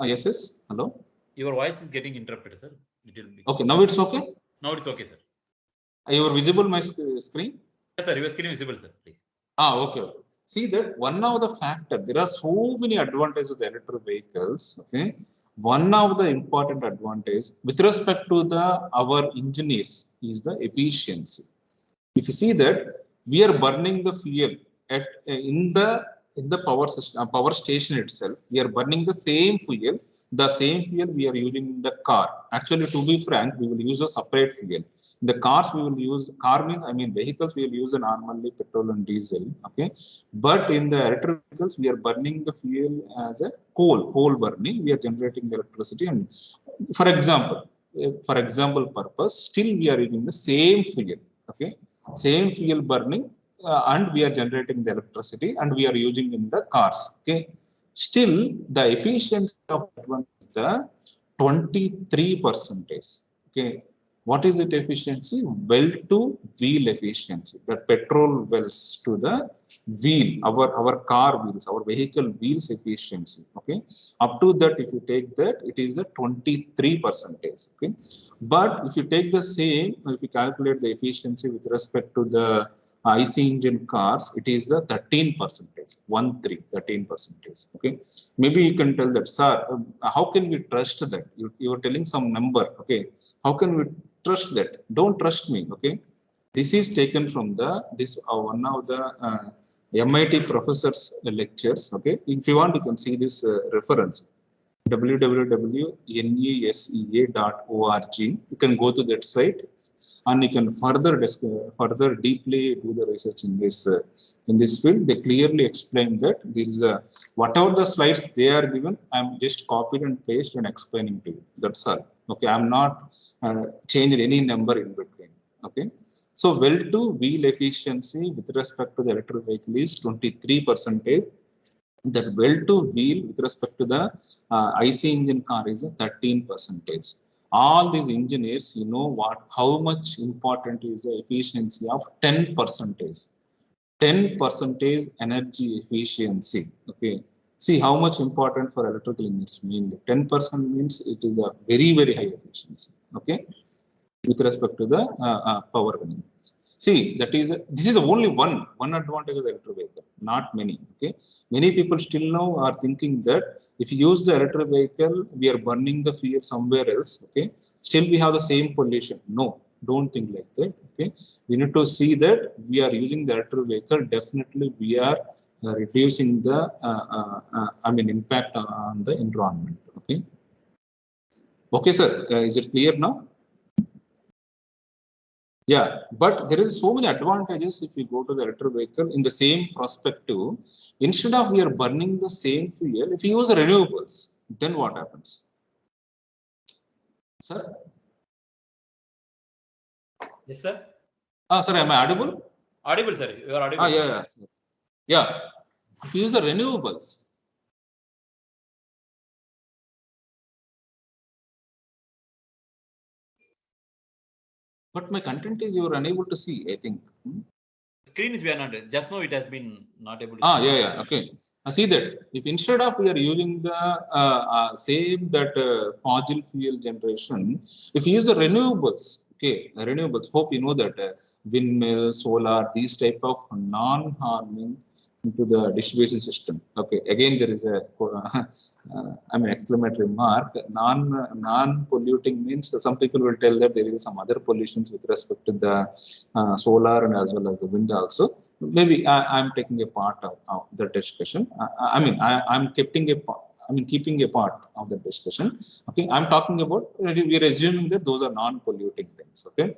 Speaker 2: Yes, yes. Hello.
Speaker 1: Your voice is getting interrupted, sir.
Speaker 2: Okay, now it's okay.
Speaker 1: Now it's okay, sir.
Speaker 2: Are you visible my screen?
Speaker 1: Yes, sir. Your screen is visible, sir. Please.
Speaker 2: Okay. See that one of the factor. There are so many advantages of the electric vehicles. Okay. One of the important advantage with respect to our engineers is the efficiency. If you see that we are burning the fuel in the power station itself, we are burning the same fuel we are using in the car. Actually, to be frank, we will use a separate fuel. In the cars, we will use vehicles, we will use normally petrol and diesel. Okay, but in the electric vehicles, we are burning the fuel as a coal burning. We are generating the electricity, and for example purpose, still we are using the same fuel. Okay, same fuel burning. and we are generating the electricity and we are using in the cars. Okay, still the efficiency of that one is the 23%. Okay, what is it efficiency? Well to wheel efficiency. The petrol wells to the wheel, our car wheels, our vehicle wheels efficiency. Okay, up to that, if you take that, it is the 23%. Okay, but if you take the same, if you calculate the efficiency with respect to the IC engine cars, it is the 13%, 13%. Okay, maybe you can tell that, sir, how can we trust that? You are telling some number. Okay, how can we trust that? Don't trust me. Okay, this is taken from the one of the MIT professors' lectures. Okay, if you want, you can see this reference. www.nesea.org. You can go to that site and you can further deeply do the research in this field. They clearly explain that this is whatever the slides they are given, I'm just copied and paste and explaining to you. That's all. Okay, I'm not changed any number in between. Okay, so well to wheel efficiency with respect to the electric vehicle is 23%. That well to wheel with respect to the IC engine car is 13%. All these engineers, you know what, how much important is the efficiency of 10%. 10% energy efficiency. Okay, see how much important for electrical engineers mainly. 10% means it is a very, very high efficiency. Okay, with respect to the power running. See, this is the only one advantage of the electric vehicle, not many. Okay, many people still now are thinking that if you use the electric vehicle, we are burning the fuel somewhere else. Okay, still we have the same pollution. No, don't think like that. Okay, we need to see that we are using the electric vehicle. Definitely, we are reducing the impact on the environment. Okay, okay, sir. Is it clear now? Yeah, but there is so many advantages if we go to the electric vehicle in the same perspective. Instead of we are burning the same fuel, if you use renewables, then what happens? Sir?
Speaker 1: Yes, sir.
Speaker 2: Sir, am I audible?
Speaker 1: Audible, sir. You are audible.
Speaker 2: Yeah. Yeah. If you use the renewables, but my content is you are unable to see, I think.
Speaker 1: Screen is we are not. Just now it has been not able to.
Speaker 2: Yeah. Okay. I see that if instead of we are using the same that fossil fuel generation, if you use the renewables, okay, renewables. Hope you know that windmill, solar, these type of non-harming into the distribution system. Okay, again there is a exclamatory mark. Non-polluting means some people will tell that there is some other pollutions with respect to the solar and as well as the wind also. Maybe I'm taking a part of the discussion. I'm keeping a part of the discussion. Okay, I'm talking about, we're assuming that those are non-polluting things. Okay,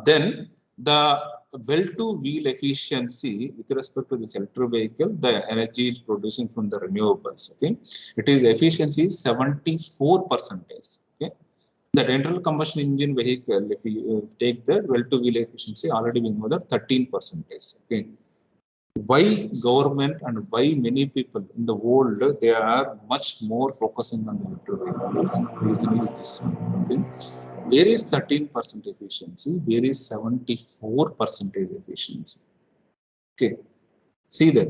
Speaker 2: then the well to wheel efficiency with respect to this electric vehicle, the energy is producing from the renewables. Okay, it is efficiency is 74%. Okay, that internal combustion engine vehicle, if you take the well to wheel efficiency, already we know that 13%. Okay, why government and why many people in the world they are much more focusing on the electric vehicles? Reason is this one. Okay, where is 13% efficiency? Where is 74% efficiency? Okay, see that.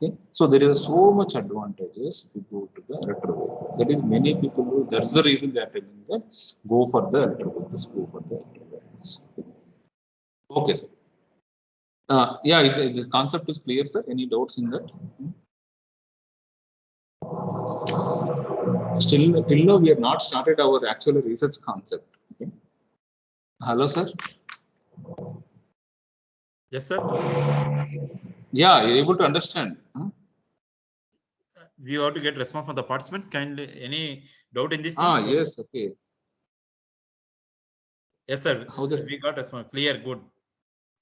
Speaker 2: Okay, so there is so much advantages if you go to the electric vehicle. That is many people who, that's the reason they are telling that go for the electric vehicles, go for the electric vehicles. Okay, sir. Yeah, this concept is clear, sir. Any doubts in that? Still, till now we have not started our actual research concept. Okay. Hello, sir.
Speaker 1: Yes, sir.
Speaker 2: Yeah, you're able to understand. Huh?
Speaker 1: We have to get response from the participant. Kindly, any doubt in this?
Speaker 2: Yes, okay.
Speaker 1: Yes, sir. We got response. Clear, good.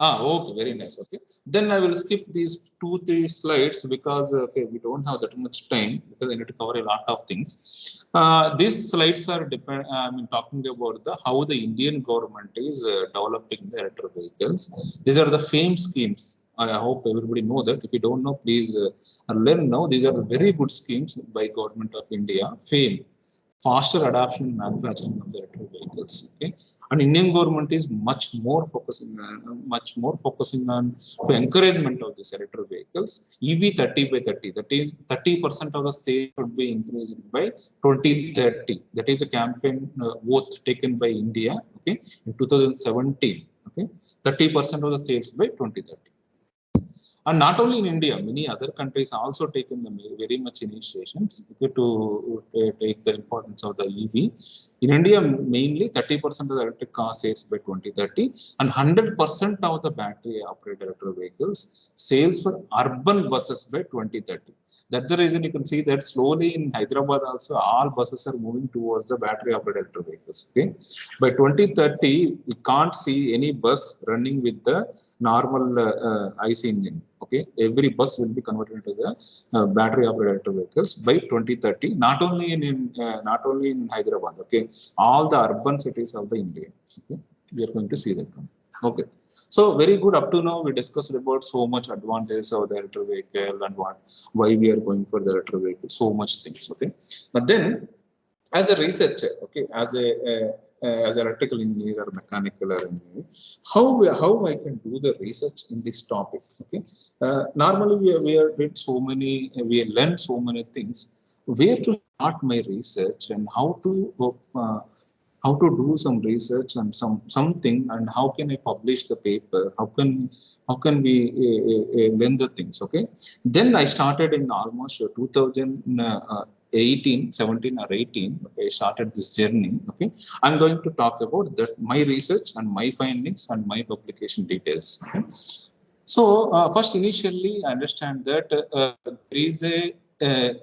Speaker 2: Okay, very nice. Okay, then I will skip these 2-3 slides because okay, we don't have that much time because I need to cover a lot of things. These slides are talking about the how the Indian government is developing the electric vehicles. These are the FAME schemes. I hope everybody know that. If you don't know, please learn now. These are very good schemes by Government of India. FAME, faster adoption and manufacturing of the electric vehicles. Okay, and Indian government is much more focusing on the encouragement of these electric vehicles. EV 30 by 30. That is 30% of the sales should be increased by 2030. That is a campaign oath taken by India. Okay, in 2017. Okay, 30% of the sales by 2030. And not only in India, many other countries also taken the very much initiations to take the importance of the EV. In India, mainly 30% of the electric car sales by 2030 and 100% of the battery operated electric vehicles sales for urban buses by 2030. That's the reason you can see that slowly in Hyderabad also all buses are moving towards the battery operated electric vehicles. Okay, by 2030 you can't see any bus running with the normal IC engine. Okay, every bus will be converted into the battery operated electric vehicles by 2030. Not only in Hyderabad. Okay, all the urban cities of the India. Okay, we are going to see that. Okay, so very good. Up to now we discussed about so much advantages of the electric vehicle and why we are going for the electric vehicle. So much things. Okay, but then as a researcher, okay, as an electrical engineer or mechanical engineer, how I can do the research in this topic. Okay, normally we learned so many things. Where to start my research and how to do some research and something, and how can I publish the paper? How can we learn the things? Okay, then I started in almost 17 or 18. Okay, I started this journey. Okay, I'm going to talk about that, my research and my findings and my publication details. Okay? So first, initially, I understand that there is a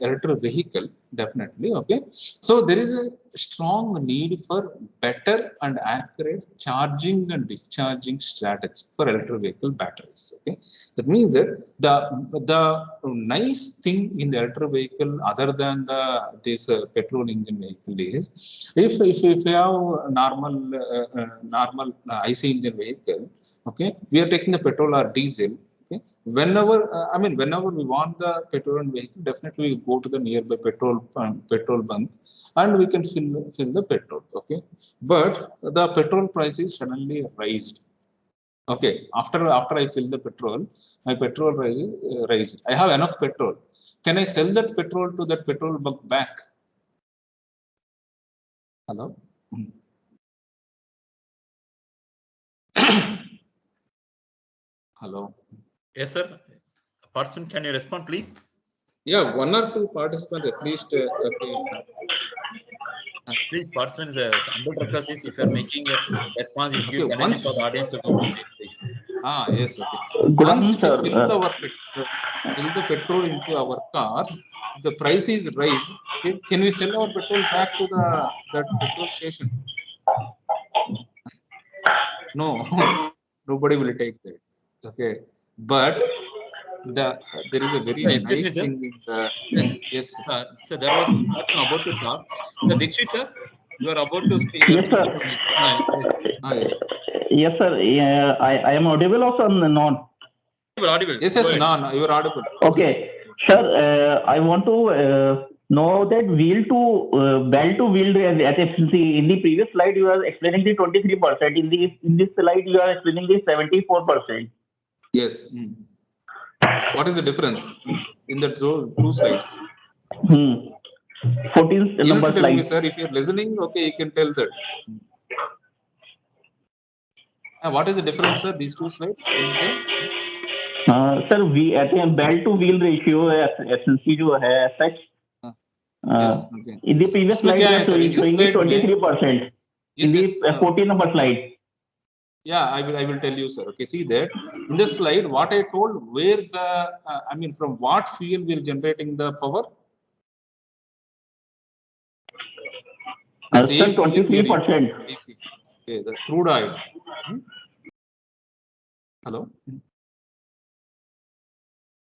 Speaker 2: electric vehicle, definitely. Okay, so there is a strong need for better and accurate charging and discharging strategy for electric vehicle batteries. Okay, that means that the nice thing in the electric vehicle, other than this petrol engine vehicle, is if you have normal IC engine vehicle. Okay, we are taking the petrol or diesel. Okay, whenever we want the petrol and vehicle, definitely we go to the nearby petrol bunk and we can fill the petrol. Okay, but the petrol price is suddenly raised. Okay, after I fill the petrol, my petrol raised. I have enough petrol. Can I sell that petrol to that petrol bunk back? Hello. Hello.
Speaker 1: Yes, sir. Person, can you respond, please?
Speaker 2: Yeah, one or two participants at least.
Speaker 1: Please, participants, humble request is if you are making a response, it gives energy for the audience to compensate, please.
Speaker 2: Yes, okay.
Speaker 4: Good
Speaker 2: Once if
Speaker 4: sir.
Speaker 2: you fill the petrol into our cars, the price is raised. Okay, can we sell our petrol back to that petrol station? No, nobody will take that. Okay, but there is a very nice thing in the yes.
Speaker 1: So there was one person about to talk. So Dikshit sir, you are about to speak.
Speaker 4: Yes, sir.
Speaker 2: Yes.
Speaker 4: Yes, sir. I am audible or not?
Speaker 1: Audible.
Speaker 2: Yes, no, you are audible.
Speaker 4: Okay, sir. I want to know that wheel to bell to wheel efficiency. In the previous slide, you are explaining the 23%. In this slide, you are explaining the 74%.
Speaker 2: Yes. What is the difference in the two slides?
Speaker 4: 14th number slide.
Speaker 2: Me, sir, if you're listening, okay, you can tell that. What is the difference, sir? These two slides?
Speaker 4: Sir, bell to wheel ratio efficiency जो है such.
Speaker 2: Yes, okay.
Speaker 4: In the previous slide, you are showing 23%. In the 14th number slide.
Speaker 2: Yeah, I will tell you, sir. Okay, see that in this slide, what I told, where the from what fuel we are generating the power?
Speaker 4: Sir, 23%.
Speaker 2: Okay, the crude oil. Hello?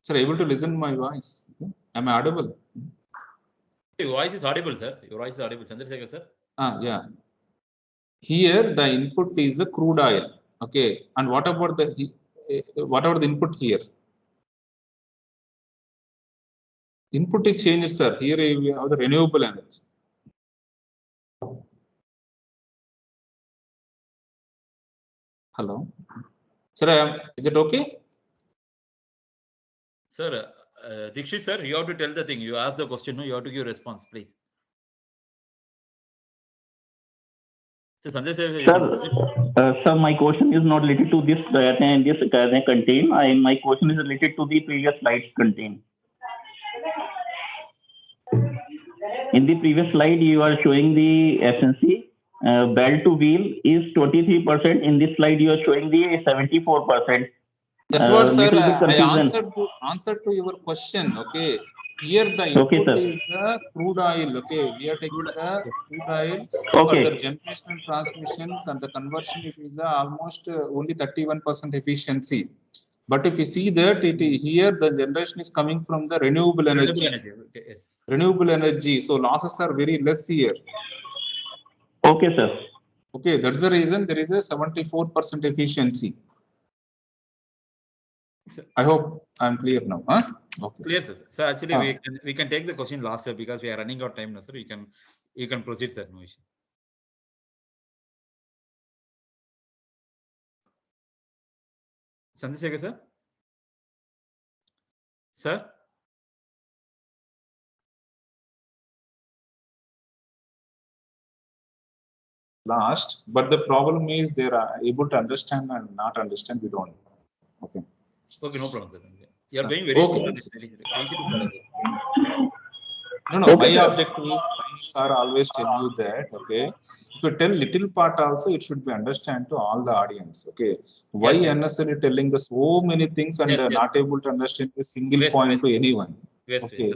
Speaker 2: Sir, able to listen my voice? Okay. Am I audible?
Speaker 1: Your voice is audible, sir. Your voice is audible. Chandrasekhar, sir.
Speaker 2: Yeah. Here the input is the crude oil. Okay. And what about the input here? Input is changed, sir. Here we have the renewable energy. Hello. Sir, is it okay?
Speaker 1: Sir, Dikshit, sir, you have to tell the thing. You ask the question, no, you have to give response, please. So, Sanjay sir,
Speaker 4: sir, my question is not related to this contain. My question is related to the previous slides contain. In the previous slide, you are showing the efficiency. Bell to wheel is 23%. In this slide, you are showing the 74%.
Speaker 2: That was, sir, I answered to your question. Okay. Here the input is the crude oil. Okay. We are taking the crude oil for the generation and transmission, and the conversion, it is almost only 31% efficiency. But if you see that here the generation is coming from the renewable energy.
Speaker 1: Okay, yes.
Speaker 2: Renewable energy. So losses are very less here.
Speaker 4: Okay, sir.
Speaker 2: Okay, that's the reason there is a 74% efficiency.
Speaker 1: Sir,
Speaker 2: I hope I'm clear now. Huh? Okay.
Speaker 1: Clear, sir. So actually, we can take the question last, sir, because we are running out of time now, sir. You can proceed, sir. No issue. Chandrasekhar, sir. Sir.
Speaker 2: Last, but the problem is they are able to understand and not understand. We don't. Okay.
Speaker 1: Okay, no problem, sir. You are going very slow. Easy to follow, sir.
Speaker 2: No. My objective is, sir, always tell you that. Okay. If you tell little part also, it should be understand to all the audience. Okay. Why unnecessarily telling the so many things and not able to understand a single point to anyone? Okay.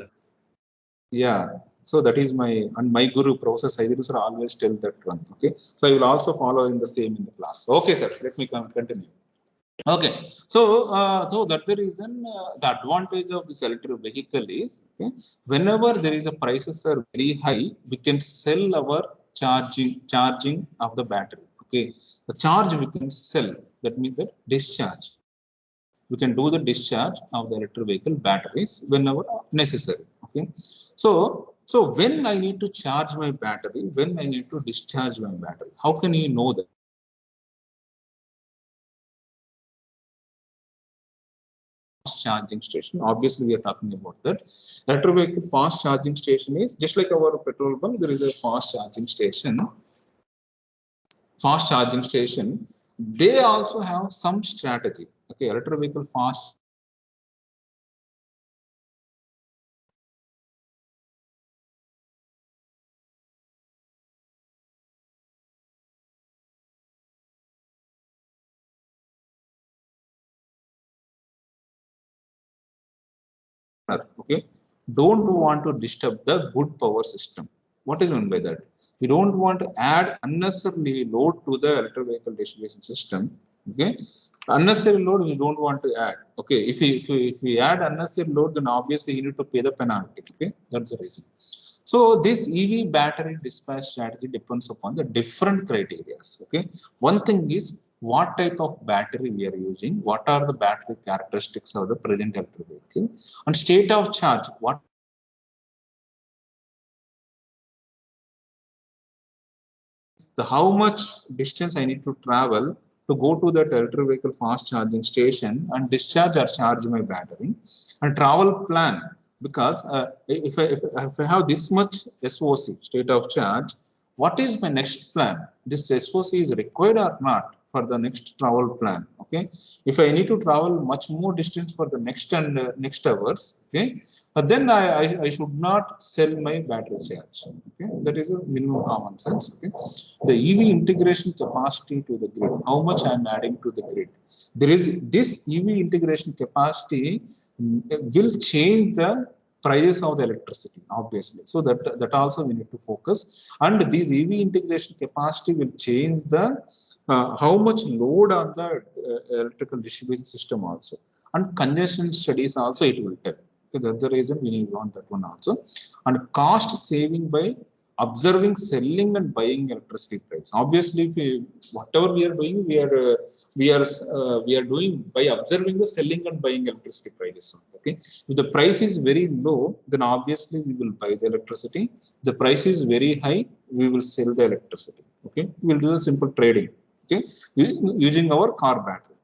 Speaker 2: Yeah. So that is my guru, Professor Saidiri sir, always tell that one. Okay. So I will also follow in the same in the class. Okay, sir. Let me continue. Okay. So that's the reason the advantage of this electric vehicle is, okay, whenever there is a prices are very high, we can sell our charging of the battery. Okay. The charge we can sell. That means that discharge. We can do the discharge of the electric vehicle batteries whenever necessary. Okay. So when I need to charge my battery, when I need to discharge my battery, how can you know that? Charging station. Obviously, we are talking about that. Electric vehicle fast charging station is just like our petrol pump. There is a fast charging station. Fast charging station. They also have some strategy. Okay, electric vehicle fast. Okay, don't want to disturb the good power system. What is meant by that? We don't want to add unnecessarily load to the electric vehicle distribution system. Okay, unnecessary load we don't want to add. Okay, if we add unnecessary load, then obviously you need to pay the penalty. Okay, that's the reason. So this EV battery dispatch strategy depends upon the different criteria. Okay, one thing is what type of battery we are using, what are the battery characteristics of the present electric vehicle, and state of charge. What how much distance I need to travel to go to that electric vehicle fast charging station and discharge or charge my battery, and travel plan. Because if I have this much SOC, state of charge, what is my next plan? This SOC is required or not for the next travel plan? Okay, if I need to travel much more distance for the next hours, okay, but then I should not sell my battery charge. Okay, that is a minimum common sense. Okay, the EV integration capacity to the grid. How much I am adding to the grid? There is this EV integration capacity will change the prices of the electricity, obviously. So that also we need to focus. And this EV integration capacity will change the how much load on the electrical distribution system also, and congestion studies also it will tell. Okay, that's the reason we want that one also. And cost saving by observing selling and buying electricity price. Obviously, if whatever we are doing, we are doing by observing the selling and buying electricity prices. Okay, if the price is very low, then obviously we will buy the electricity. The price is very high, we will sell the electricity. Okay, we will do a simple trading. Okay, using our car battery.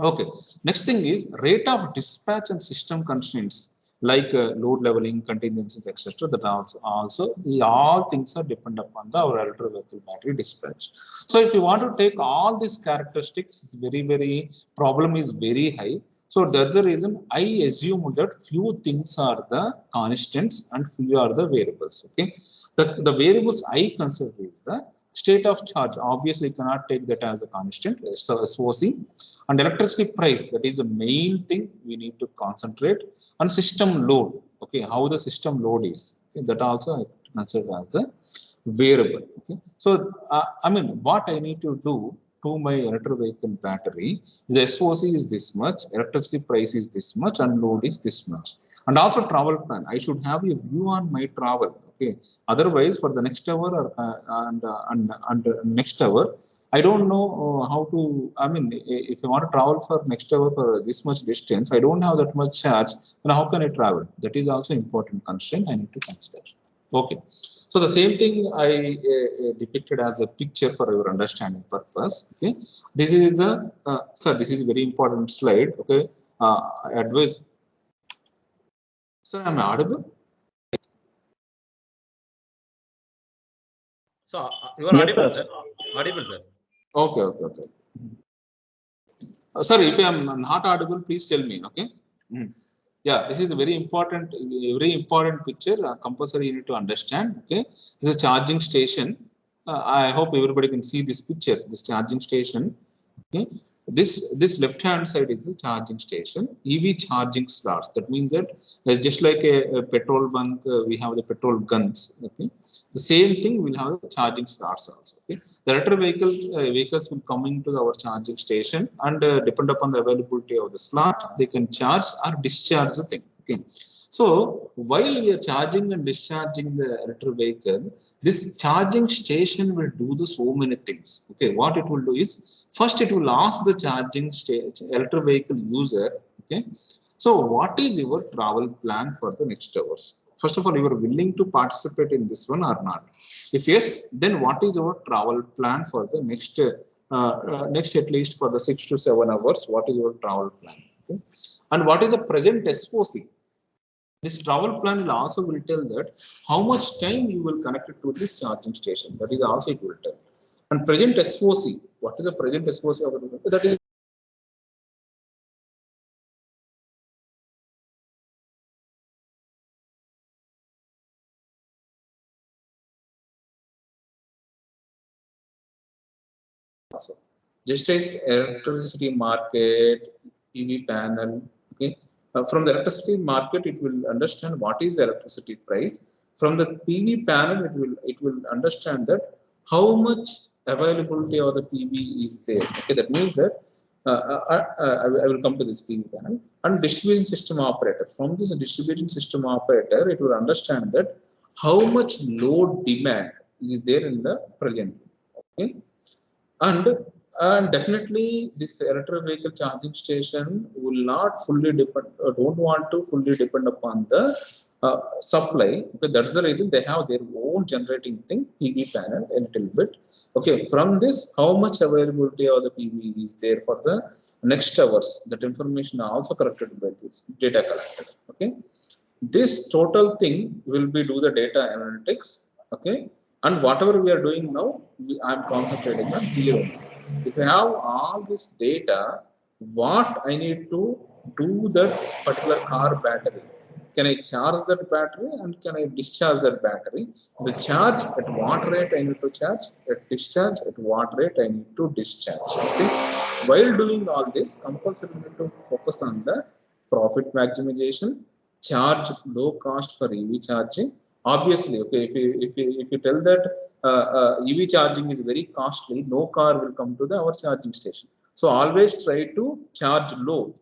Speaker 2: Okay, next thing is rate of dispatch and system constraints like load leveling, contingencies, etc. That also all things are dependent upon our electric vehicle battery dispatch. So if you want to take all these characteristics, it's very problem is very high. So that's the reason I assume that few things are the constants and few are the variables. Okay, the variables I consider is the state of charge. Obviously, you cannot take that as a constant. So SOC and electricity price, that is the main thing we need to concentrate. And system load. Okay, how the system load is. Okay, that also I consider as a variable. Okay, so I mean, what I need to do to my electric vehicle battery, the SOC is this much, electricity price is this much, and load is this much. And also travel plan. I should have a view on my travel. Okay. Otherwise, for the next hour and next hour, I don't know how to. I mean, if I want to travel for next hour for this much distance, I don't have that much charge. Then how can I travel? That is also important constraint I need to consider. Okay. So the same thing I depicted as a picture for your understanding purpose. Okay. This is the sir. This is very important slide. Okay. Advice. Sir, am I audible?
Speaker 1: So you are audible, sir. Audible, sir.
Speaker 2: Okay. Sorry, if I am not audible, please tell me. Okay. Yeah, this is a very important picture. Compulsory you need to understand. Okay, this is a charging station. I hope everybody can see this picture. This charging station. Okay, this left hand side is the charging station. EV charging slots. That means that just like a petrol bunk, we have the petrol guns. Okay, the same thing we'll have the charging slots also. Okay, the electric vehicles will come into our charging station, and depend upon the availability of the slot, they can charge or discharge the thing. Okay, so while we are charging and discharging the electric vehicle, this charging station will do the so many things. Okay, what it will do is first it will ask the charging electric vehicle user. Okay, so what is your travel plan for the next hours? First of all, you are willing to participate in this one or not? If yes, then what is our travel plan for the next at least for the 6 to 7 hours? What is your travel plan? Okay, and what is the present SOC? This travel plan will also tell that how much time you will connect it to this charging station. That is also it will tell. And present SOC, what is the present SOC of the, that is also. Just as electricity market, PV panel, okay. From the electricity market, it will understand what is the electricity price. From the PV panel, it will understand that how much availability of the PV is there. Okay, that means that I will come to this PV panel. And distribution system operator. From this distribution system operator, it will understand that how much load demand is there in the present. Okay, and definitely this electric vehicle charging station will not fully depend, don't want to fully depend upon the supply. Okay, that's the reason they have their own generating thing, PV panel, a little bit. Okay, from this, how much availability of the PV is there for the next hours? That information also collected by this data collected. Okay, this total thing will be do the data analytics. Okay, and whatever we are doing now, I'm concentrating on here only. If I have all this data, what I need to do that particular car battery? Can I charge that battery and can I discharge that battery? The charge at what rate I need to charge, at discharge at what rate I need to discharge. Okay. While doing all this, compulsory need to focus on the profit maximization, charge low cost for EV charging, Obviously, okay, if you tell that EV charging is very costly, no car will come to our charging station. So always try to charge low,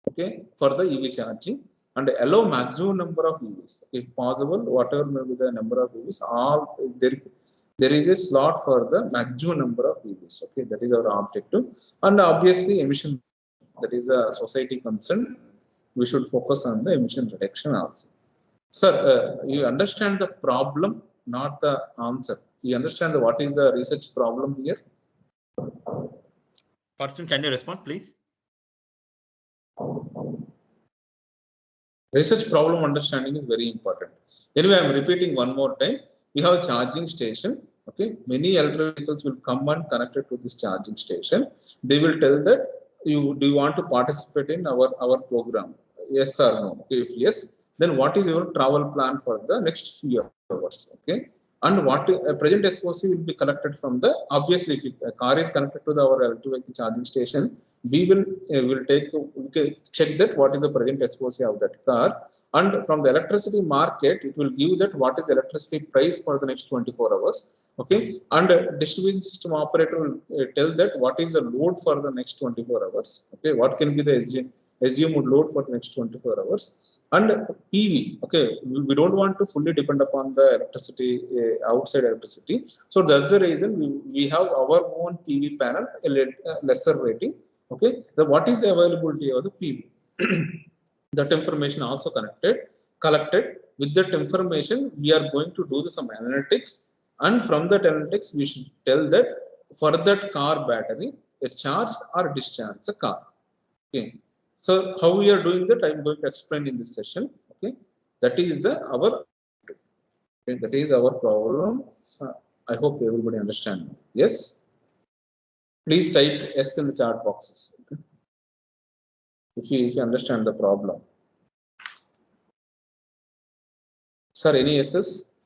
Speaker 2: okay, for the EV charging, and allow maximum number of EVs if possible. Whatever may be the number of EVs, all there is a slot for the maximum number of EVs. Okay, that is our objective, and obviously emission, that is a society concern. We should focus on the emission reduction also. Sir, you understand the problem, not the answer. You understand what is the research problem here?
Speaker 1: Person, can you respond, please?
Speaker 2: Research problem understanding is very important. Anyway, I am repeating one more time. We have a charging station. Okay, many electric vehicles will come and connected to this charging station. They will tell that do you want to participate in our program? Yes or no? If yes, then what is your travel plan for the next few hours? Okay, and what present SOC will be collected from the, obviously if a car is connected to our electric vehicle charging station, we will check that what is the present SOC of that car, and from the electricity market it will give that what is the electricity price for the next 24 hours. Okay, and distribution system operator will tell that what is the load for the next 24 hours. Okay, what can be the assumed load for the next 24 hours. And PV, okay, we don't want to fully depend upon the electricity, outside electricity. So that's the reason we have our own PV panel, lesser rating. Okay, what is the availability of the PV? That information also collected. With that information, we are going to do some analytics, and from that analytics, we should tell that for that car battery, a charge or discharge the car. Okay. So how we are doing that, I am going to explain in this session. Okay, that is our problem. I hope everybody understand. Yes. Please type S in the chat boxes. Okay? If you understand the problem. Sir, any S's?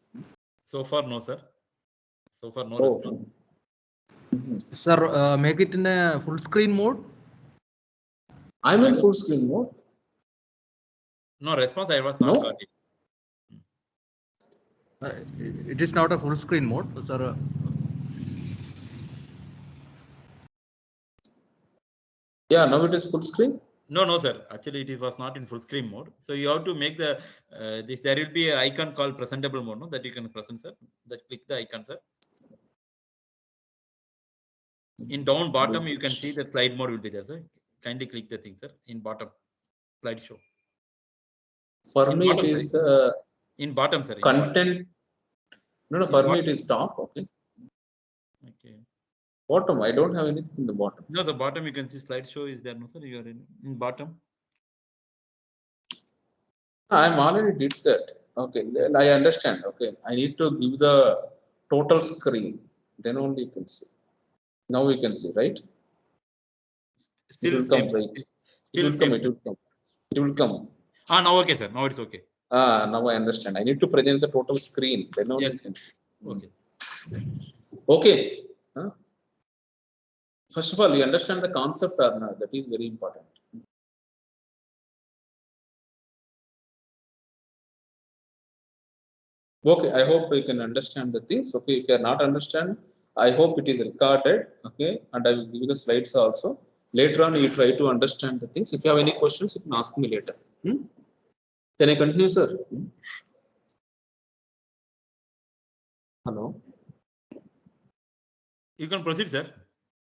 Speaker 1: So far, no, sir. So far, no response.
Speaker 5: Sir, make it in a full screen mode.
Speaker 2: I'm in full screen mode.
Speaker 1: No response. I was not got it.
Speaker 5: It is not a full screen mode, sir.
Speaker 2: Yeah, now it is full screen.
Speaker 1: No, sir. Actually, it was not in full screen mode. So you have to make the this. There will be an icon called presentable mode, no? That you can present, sir. That click the icon, sir. In down bottom, you can see that slide mode will be there, sir. Kindly click the thing, sir. In bottom, slideshow.
Speaker 2: For me, it is
Speaker 1: in bottom, sir.
Speaker 2: Content. No, for me it is top. Okay.
Speaker 1: Okay.
Speaker 2: Bottom. I don't have anything in the bottom.
Speaker 1: No, the bottom you can see slideshow is there, no, sir. You are in bottom.
Speaker 2: I'm already did that. Okay, I understand. Okay, I need to give the total screen. Then only you can see. Now we can see, right?
Speaker 1: Still
Speaker 2: it will come, right?
Speaker 1: Still
Speaker 2: it will come. It will come. It will come.
Speaker 1: Now okay, sir. Now it's okay.
Speaker 2: Now I understand. I need to present the total screen. Then only
Speaker 1: yes.
Speaker 2: you can see.
Speaker 1: Okay.
Speaker 2: Okay. First of all, you understand the concept or not? That is very important. Okay, I hope you can understand the things. Okay, if you are not understand, I hope it is recorded. Okay, and I will give you the slides also. Later on, you try to understand the things. If you have any questions, you can ask me later. Can I continue, sir? Hello.
Speaker 1: You can proceed, sir.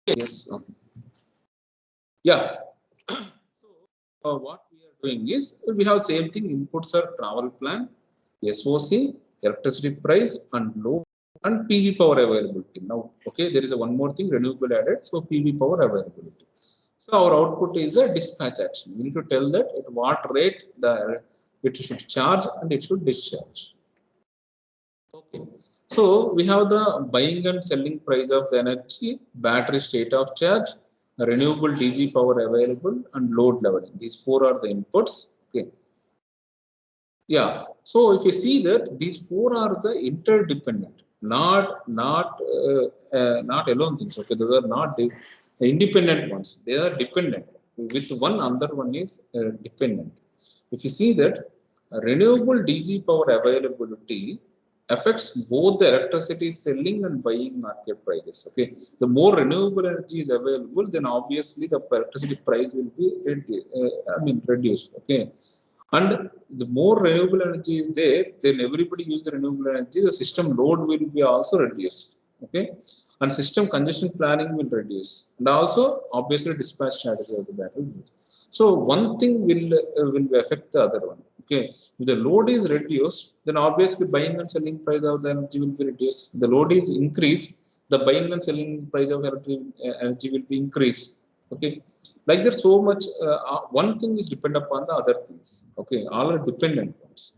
Speaker 2: Yes. Okay. Yeah. So what we are doing is we have same thing. Inputs are travel plan, SOC, electricity price, and load, and PV power availability. Now, okay, there is one more thing, renewable added. So PV power availability. So our output is a dispatch action. We need to tell that at what rate it should charge and it should discharge. Okay. So we have the buying and selling price of the energy, battery state of charge, renewable DG power available, and load leveling. These four are the inputs. Okay. Yeah. So if you see that these four are the interdependent, not alone things. Okay, those are not independent ones. They are dependent. With one, another one is dependent. If you see that renewable DG power availability affects both the electricity selling and buying market prices. Okay, the more renewable energy is available, then obviously the electricity price will be reduced. Okay, and the more renewable energy is there, then everybody use the renewable energy. The system load will be also reduced. Okay, and system congestion planning will reduce, and also obviously dispatch strategy of the battery. So one thing will affect the other one. Okay, if the load is reduced, then obviously buying and selling price of the energy will be reduced. If the load is increased, the buying and selling price of energy will be increased. Okay, like there's so much. One thing is depend upon the other things. Okay, all are dependent ones.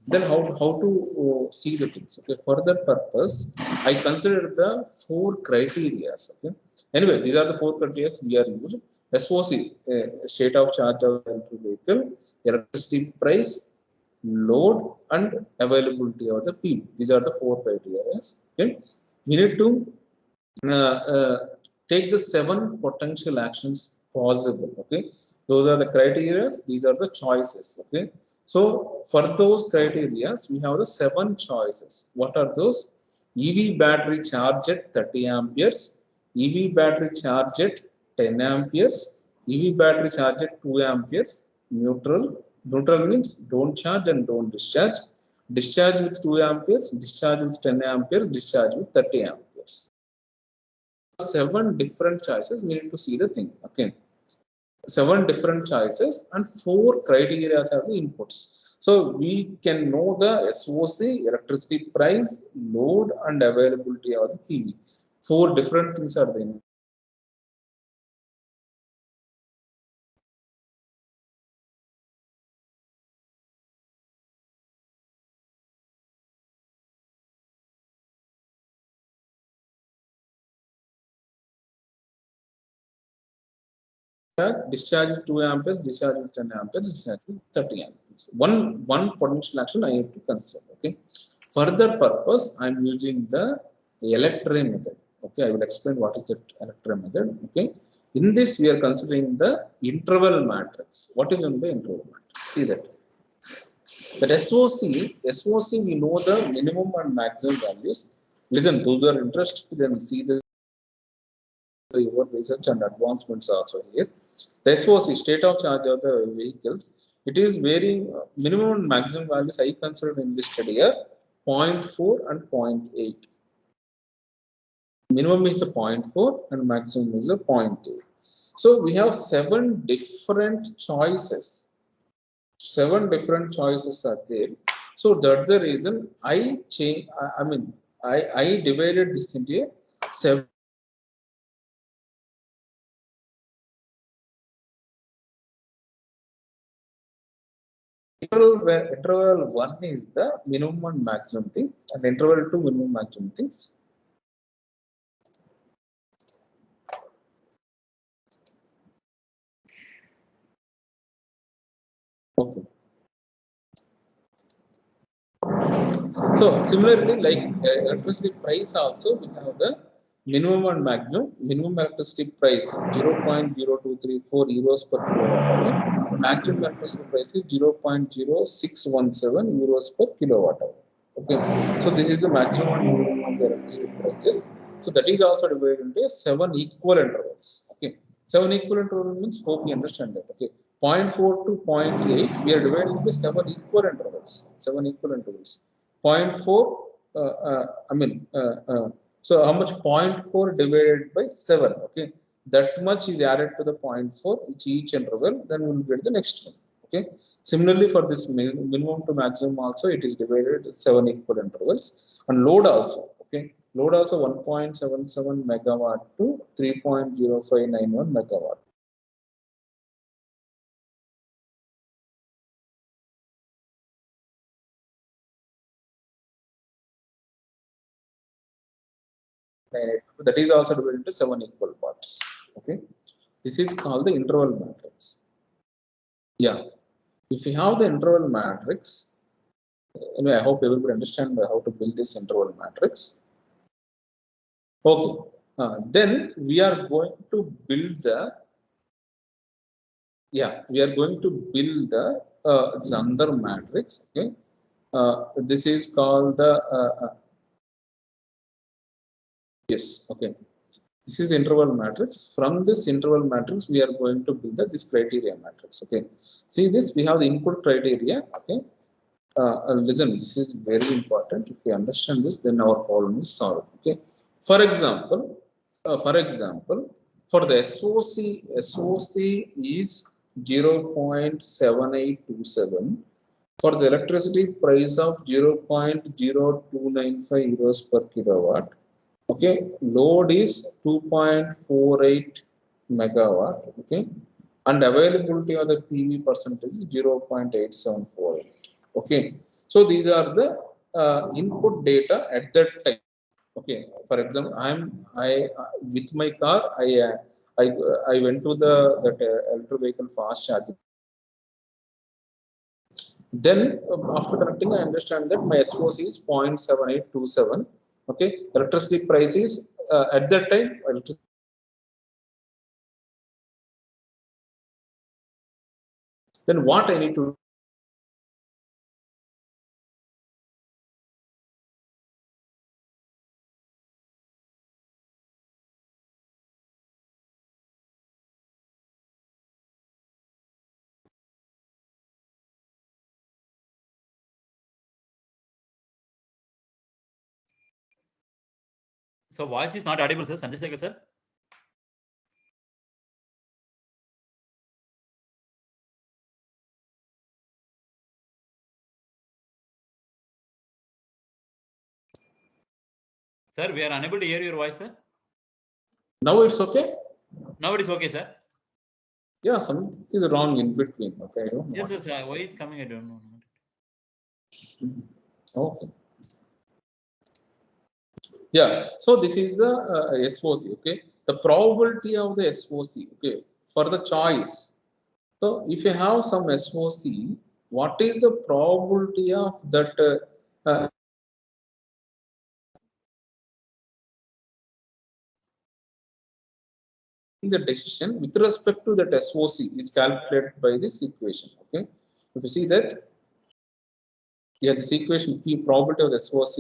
Speaker 2: Then how to see the things. Okay, for that purpose, I consider the 4 criteria. Okay, anyway, these are the 4 criteria we are using. SOC, state of charge of electric vehicle, electricity price, load, and availability of the PV. These are the 4 criteria. Okay, we need to take the 7 potential actions possible. Okay, those are the criteria. These are the choices. Okay, so for those criteria, we have the 7 choices. What are those? EV battery charge at 30 amperes, EV battery charge at 10 amperes, EV battery charge at 2 amperes, neutral. Neutral means don't charge and don't discharge. Discharge with 2 amperes, discharge with 10 amperes, discharge with 30 amperes. 7 different choices. We need to see the thing. Okay, 7 different choices and 4 criteria as the inputs. So we can know the SOC, electricity price, load, and availability of the PV. 4 different things are there. Discharge with 2 amperes, discharge with 10 amperes, discharge with 30 amperes. One potential action I have to consider. Okay. For that purpose, I am using the electray method. Okay, I will explain what is the electray method. Okay, in this we are considering the interval matrix. What is the interval matrix? See that. That SOC we know the minimum and maximum values. Listen, those are interested, then see the your research and advancements also here. The SOC, state of charge of the vehicles, it is varying. Minimum and maximum values I considered in this study are 0.4 and 0.8. Minimum is a 0.4 and maximum is a 0.8. So we have 7 different choices. 7 different choices are there. So that's the reason I divided this into 7. Interval 1 is the minimum and maximum things, and interval 2 minimum maximum things. Okay. So similarly, like electricity price also, we have the minimum and maximum. Minimum electricity price 0.0234 euros per kilowatt hour. Maximum electricity price is 0.0617 euros per kilowatt hour. Okay, so this is the maximum and minimum of the electricity prices. So that is also divided into 7 equal intervals. Okay, 7 equal intervals means, hope you understand that. Okay, 0.4 to 0.8 we are dividing into 7 equal intervals. 7 equal intervals. 0.4 so how much? 0.4 divided by 7. Okay, that much is added to the 0.4 each interval, then we will get the next one. Okay, similarly for this minimum to maximum also, it is divided into 7 equal intervals. And load also. Okay, load also 1.77 megawatt to 3.0591 megawatt. That is also divided into 7 equal parts. Okay, this is called the interval matrix. Yeah, if you have the interval matrix, anyway, I hope everybody understand how to build this interval matrix. Okay, then we are going to build the this another matrix. Okay, this is called the yes, okay. This is interval matrix. From this interval matrix, we are going to build this criteria matrix. Okay. See this, we have the input criteria. Okay. Listen, this is very important. If you understand this, then our problem is solved. Okay. For example, for the SOC is 0.7827. For the electricity price of 0.0295 euros per kilowatt. Okay, load is 2.48 megawatt. Okay, and availability of the PV percentage is 0.8748. Okay, so these are the input data at that time. Okay, for example, I with my car I went to that electric vehicle fast charging. Then after connecting, I understand that my SOC is 0.7827. Okay, electricity price is at that time. Then what I need to do?
Speaker 1: So voice is not audible, sir. Sanjay Sekhar, sir. Sir, we are unable to hear your voice, sir.
Speaker 2: Now it's okay.
Speaker 1: Now it is okay, sir.
Speaker 2: Yeah, something is wrong in between. Okay, I don't know.
Speaker 1: Yes, sir. Why is coming? I don't know.
Speaker 2: Okay. Yeah. So this is the SOC. Okay. The probability of the SOC. Okay. For the choice. So if you have some SOC, what is the probability of that? The decision with respect to that SOC is calculated by this equation. Okay. If you see that, yeah, this equation P probability of the SOC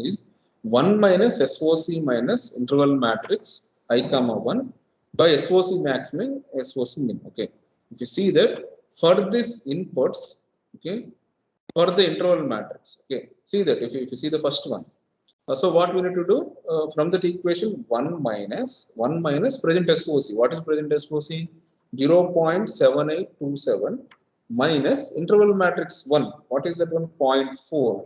Speaker 2: is 1 minus SOC minus interval matrix I comma 1 by SOC max min SOC min. Okay. If you see that for this inputs, okay, for the interval matrix, okay, see that if you see the first one. So what we need to do from that equation 1 minus present SOC. What is present SOC? 0.7827 minus interval matrix 1. What is that one? 0.4.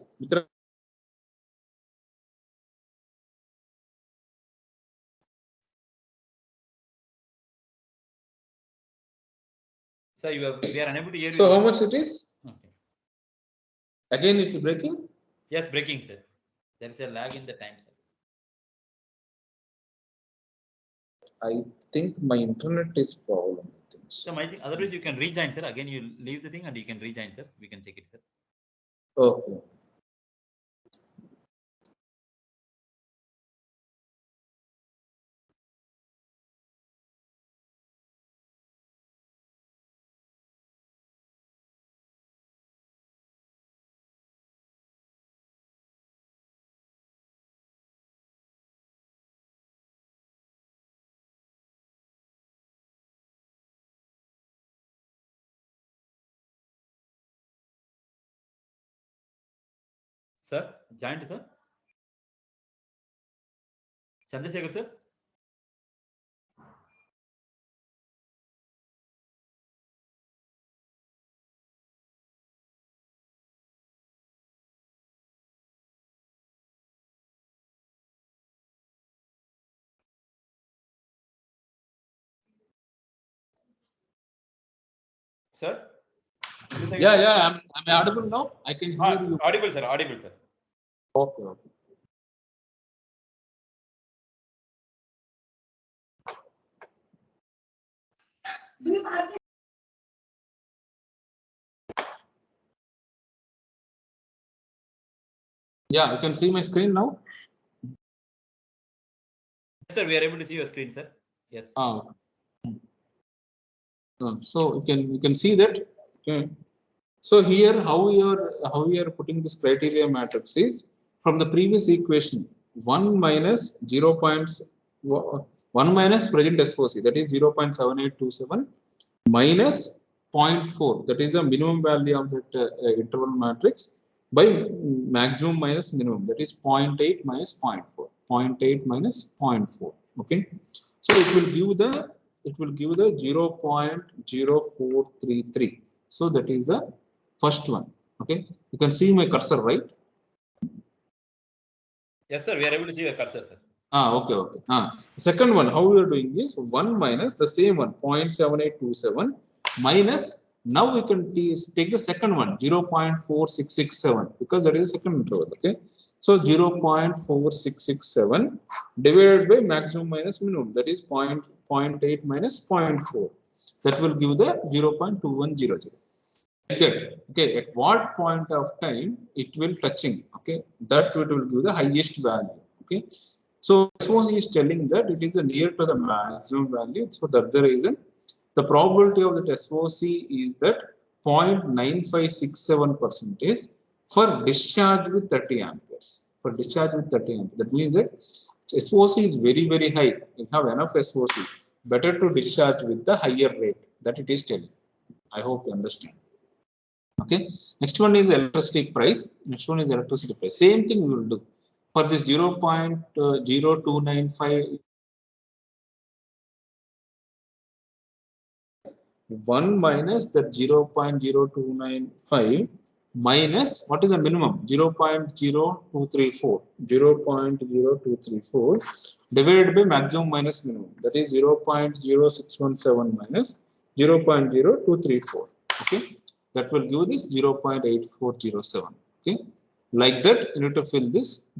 Speaker 1: Sir, we are unable to hear you.
Speaker 2: So how much it is?
Speaker 1: Okay.
Speaker 2: Again, it's breaking?
Speaker 1: Yes, breaking, sir. There is a lag in the time, sir.
Speaker 2: I think my internet is problem.
Speaker 1: So I think otherwise you can rejoin, sir. Again, you leave the thing and you can rejoin, sir. We can check it, sir.
Speaker 2: Okay.
Speaker 1: Sir, joined, sir. Sanjay Sekhar, sir. Sir?
Speaker 2: Yeah, I'm audible now. I can hear you.
Speaker 1: Audible, sir. Audible, sir.
Speaker 2: Okay, okay. Yeah, you can see my screen now.
Speaker 1: Yes, sir. We are able to see your screen, sir. Yes.
Speaker 2: So you can see that. Okay. So here, how we are putting this criteria matrix is from the previous equation, 1 minus 1 minus present SOC, that is 0.7827 minus 0.4, that is the minimum value of that interval matrix, by maximum minus minimum, that is 0.8 minus 0.4, 0.8 minus 0.4. Okay, so it will give the 0.0433. So that is the first one. Okay, you can see my cursor, right?
Speaker 1: Yes, sir. We are able to see your cursor, sir.
Speaker 2: Okay. Second one, how we are doing is 1 minus the same one, 0.7827 minus. Now we can take the second one, 0.4667, because that is the second interval. Okay, so 0.4667 divided by maximum minus minimum, that is 0.8 minus 0.4. That will give the 0.2100. Like that. Okay, at what point of time it will touching? Okay, that it will give the highest value. Okay, so SOC is telling that it is near to the maximum value. So that's the reason. The probability of that SOC is that 0.9567% for discharge with 30 amperes. For discharge with 30 amperes. That means that SOC is very, very high. You have enough SOC. Better to discharge with the higher rate. That it is telling. I hope you understand. Okay. Next one is electricity price. Next one is electricity price. Same thing we will do. For this 0.0295 1 minus that 0.0295 minus what is the minimum 0.0234 divided by maximum minus minimum, that is 0.0617 minus 0.0234. Okay, that will give this 0.8407. Okay, like that you need to fill this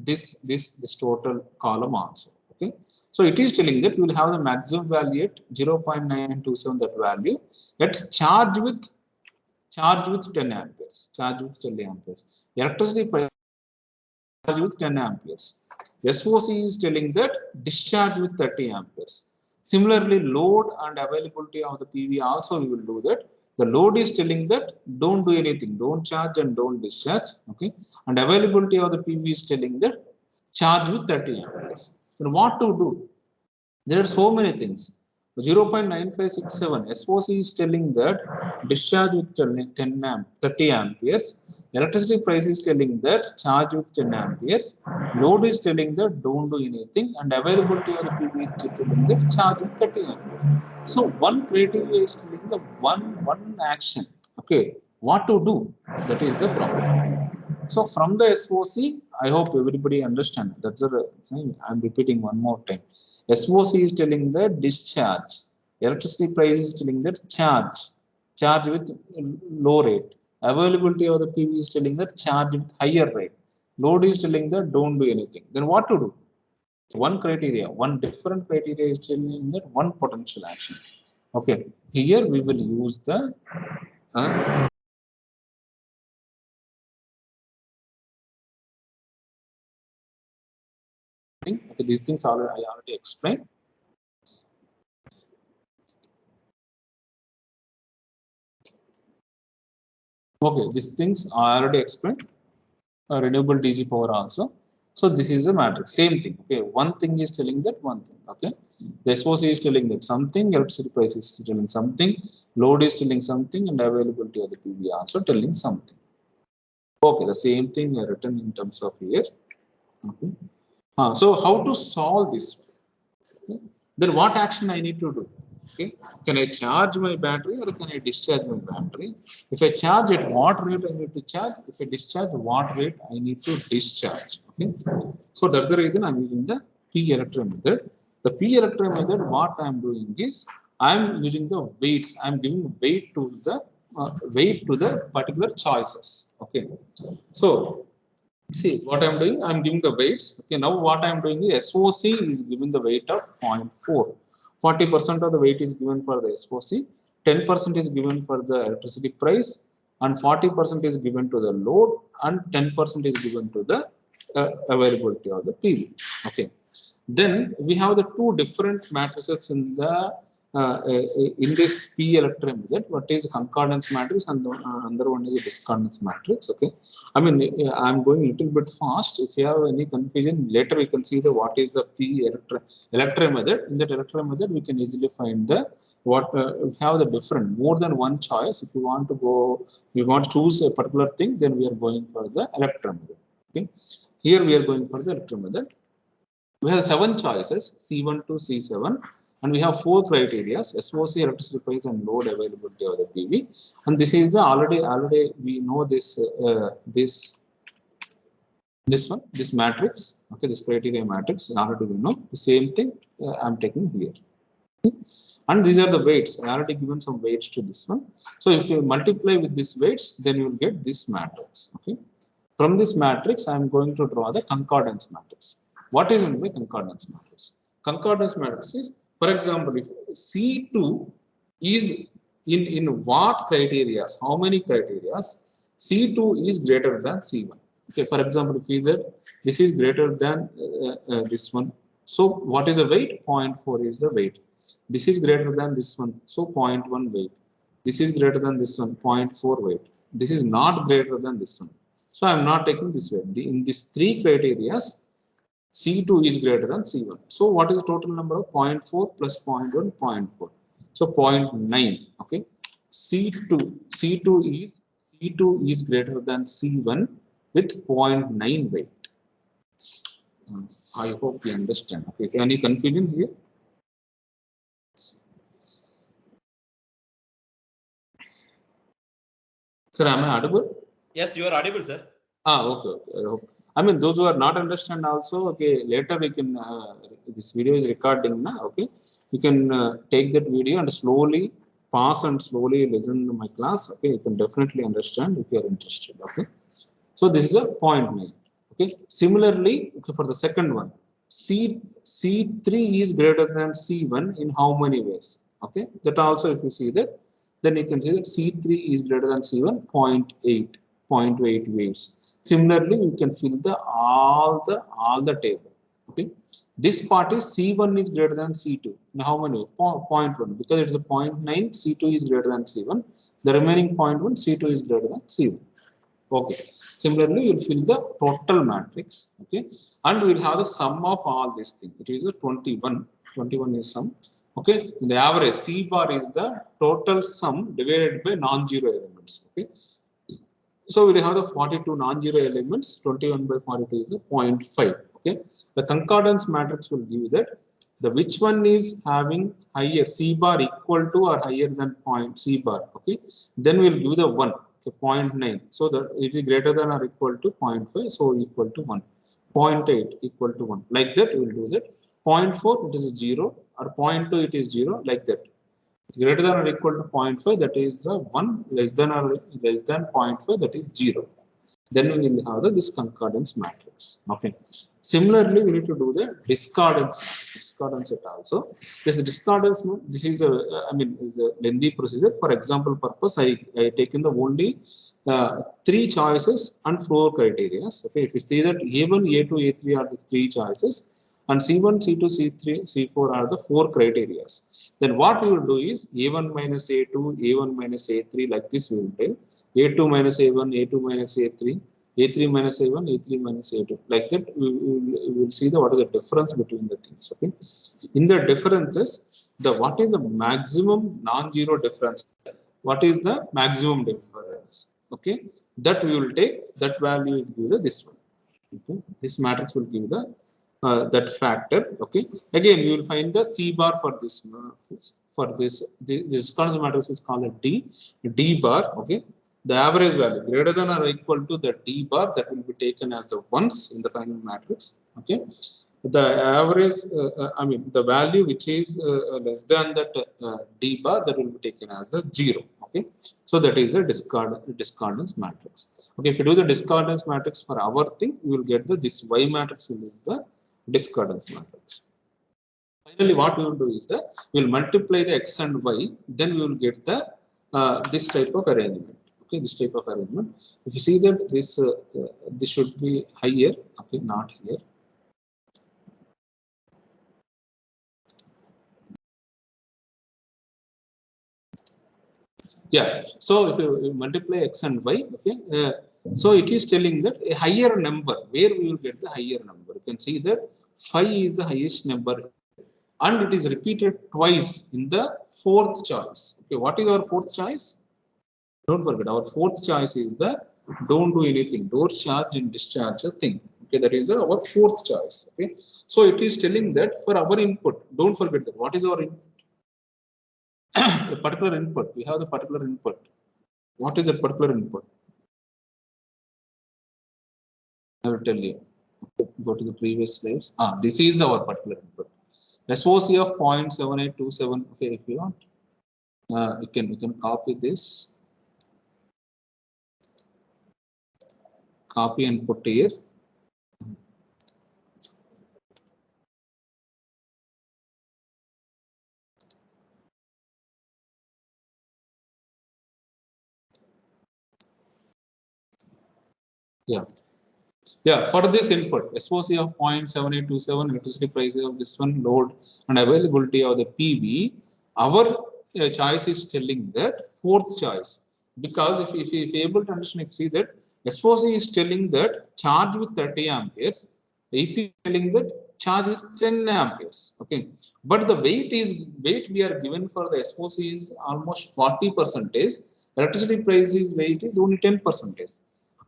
Speaker 2: total column also. Okay, so it is telling that we will have the maximum value at 0.927, that value at charge with 10 amperes. Charge with 10 amperes. Electricity price charge with 10 amperes. SOC is telling that discharge with 30 amperes. Similarly, load and availability of the PV also we will do that. The load is telling that don't do anything, don't charge and don't discharge. Okay, and availability of the PV is telling that charge with 30 amperes. So what to do? There are so many things. 0.9567 SOC is telling that discharge with 30 amperes. Electricity price is telling that charge with 10 amperes. Load is telling that don't do anything, and availability of the PV is telling that charge with 30 amperes. So one criteria is telling the one action. Okay, what to do? That is the problem. So from the SOC, I hope everybody understand. That's the I'm repeating one more time. SOC is telling that discharge. Electricity price is telling that charge with low rate. Availability of the PV is telling that charge with higher rate. Load is telling that don't do anything. Then what to do? One criteria, one different criteria is telling that one potential action. Okay, here we will use the okay, these things I already explained. Okay, these things I already explained. Renewable DG power also. So this is the matrix. Same thing. Okay, one thing is telling that one thing. Okay, the SOC is telling that something, electricity price is telling something, load is telling something, and availability of the PV also telling something. Okay, the same thing written in terms of here. Okay. So how to solve this? Okay. Then what action I need to do? Okay, can I charge my battery or can I discharge my battery? If I charge at what rate I need to charge? If I discharge, what rate I need to discharge? Okay, so that's the reason I'm using the P electron method. The P electron method, what I'm doing is I'm using the weights. I'm giving weight to the particular choices. Okay, so see what I'm doing. I'm giving the weights. Okay, now what I'm doing is SOC is giving the weight of 0.4. 40% of the weight is given for the SOC, 10% is given for the electricity price, and 40% is given to the load, and 10% is given to the availability of the PV. Okay. Then we have the two different matrices in the in this P electron method, what is concordance matrix and the other one is a discordance matrix. Okay, I mean I'm going a little bit fast. If you have any confusion later, we can see the what is the P electron method. In that electron method, we can easily find the what we have the different more than one choice. If you want to go, you want to choose a particular thing, then we are going for the electron method. Okay, here we are going for the electron method. We have 7 choices, C1 to C7, and we have 4 criteria: SOC, electricity price, and load availability of the PV. And this is the already we know this this matrix. Okay, this criteria matrix already we know. The same thing I'm taking here. Okay? And these are the weights. I already given some weights to this one. So if you multiply with these weights, then you will get this matrix. Okay. From this matrix, I am going to draw the concordance matrix. What is meant by concordance matrix? Concordance matrix is, for example, if C2 is in what criteria, how many criteria, C2 is greater than C1. Okay, for example, if either this is greater than this one, so what is the weight? 0.4 is the weight. This is greater than this one, so 0.1 weight. This is greater than this one, 0.4 weight. This is not greater than this one. So I am not taking this weight. In these 3 criteria, C2 is greater than C1. So what is the total number of 0.4 plus 0.1, 0.4. So 0.9. Okay. C2 is greater than C1 with 0.9 weight. I hope you understand. Okay. Any confusion here? Sir, am I audible?
Speaker 1: Yes, you are audible, sir.
Speaker 2: Okay. I mean, those who are not understand also, okay, later we can, this video is recording now, okay. You can take that video and slowly pause and slowly listen to my class, okay. You can definitely understand if you are interested, okay. So this is a 0.9, okay. Similarly, okay, for the second one, C3 is greater than C1 in how many ways, okay. That also, if you see that, then you can see that C3 is greater than C1, 0.8 waves. Similarly, you can fill all the table. Okay, this part is C1 is greater than C2. Now, how many? 0.1, because it is a 0.9. C2 is greater than C1. The remaining 0.1, C2 is greater than C1. Okay. Similarly, you will fill the total matrix. Okay, and we will have the sum of all these things. It is a 21. 21 is sum. Okay, the average C bar is the total sum divided by non-zero elements. Okay. So we have the 42 non-zero elements, 21 by 42 is the 0.5. Okay, the concordance matrix will give that the which one is having higher C bar equal to or higher than point C bar. Okay, then we will give the 1, okay, 0.9. So that it is greater than or equal to 0.5, so equal to 1. 0.8 equal to 1. Like that, we will do that. 0.4 it is 0, or 0.2 it is 0, like that. Greater than or equal to 0.5, that is the 1, less than or less than 0.5, that is 0. Then we will have this concordance matrix. Okay. Similarly, we need to do the discordance set also. This discordance, this is is the lengthy procedure. For example purpose, I taken the only 3 choices and 4 criteria. Okay, if you see that A1, A2, A3 are the 3 choices, and C1, C2, C3, C4 are the 4 criteria. Then what we will do is A1 minus A2, A1 minus A3, like this we will take. A2 minus A1, A2 minus A3, A3 minus A1, A3 minus A2. Like that, we will see what is the difference between the things. Okay. In the differences, what is the maximum non-zero difference? What is the maximum difference? Okay. That we will take, that value will give this one. Okay. This matrix will give the that factor. Okay, again you will find the C bar for this this concordance matrix is called a D bar. Okay, the average value greater than or equal to the D bar, that will be taken as the ones in the final matrix. Okay, the average the value which is less than that D bar, that will be taken as the 0. Okay, so that is the discordance matrix. Okay, if you do the discordance matrix for our thing, you will get this Y matrix is the discordance matrix. Finally, what we will do is that we will multiply the X and Y, then we will get the this type of arrangement. Okay, this type of arrangement. If you see that this should be higher. Okay, not here. Yeah. So if you multiply x and y, okay. So it is telling that a higher number, where we will get the higher number. You can see that 5 is the highest number, and it is repeated twice in the fourth choice. Okay, what is our fourth choice? Don't forget, our fourth choice is the don't do anything, don't charge and discharge a thing. Okay, that is our fourth choice. Okay, so it is telling that for our input, don't forget that what is our input? A particular input. We have the particular input. What is that particular input? I will tell you. Go to the previous slides. This is our particular input. SOC of 0.7827. Okay, if you want, you can copy this, copy and put here. Yeah, for this input, SOC of 0.7827, electricity prices of this one, load and availability of the PV, our choice is telling that fourth choice. Because if you're able to understand, if you see that SOC is telling that charge with 30 amperes, EP is telling that charge with 10 amperes. Okay, but the weight we are given for the SOC is almost 40%. Electricity price is weight is only 10%.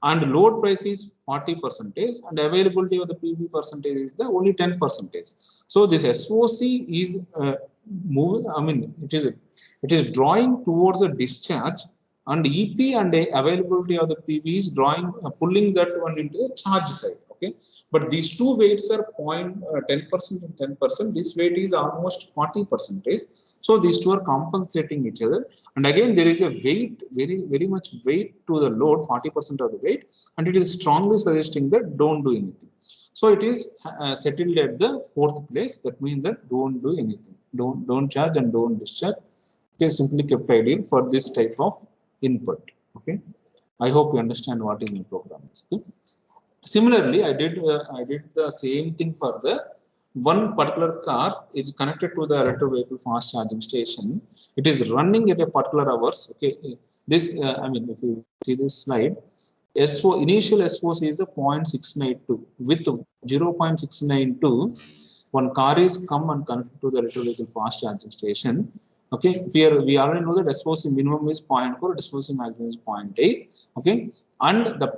Speaker 2: And load price is 40%, and availability of the PV percentage is the only 10%. So this SOC is moving. I mean, it is drawing towards a discharge, and EP and availability of the PV is drawing pulling that one into the charge side. Okay, but these two weights are 10% and 10%. This weight is almost 40%. So these two are compensating each other. And again, there is a weight, very much weight to the load, 40% of the weight, and it is strongly suggesting that don't do anything. So it is settled at the fourth place. That means that don't do anything, don't charge and don't discharge. Okay, simply kept ideal for this type of input. Okay, I hope you understand what is in program. Okay. Similarly, I did the same thing for the one particular car is connected to the electric vehicle fast charging station. It is running at a particular hours. Okay, this I mean, if you see this slide, initial SOC is the 0.692 with 0.692. One car is come and connected to the electric vehicle fast charging station. Okay, we already know that SOC minimum is 0.4, SOC maximum is 0.8. Okay, and the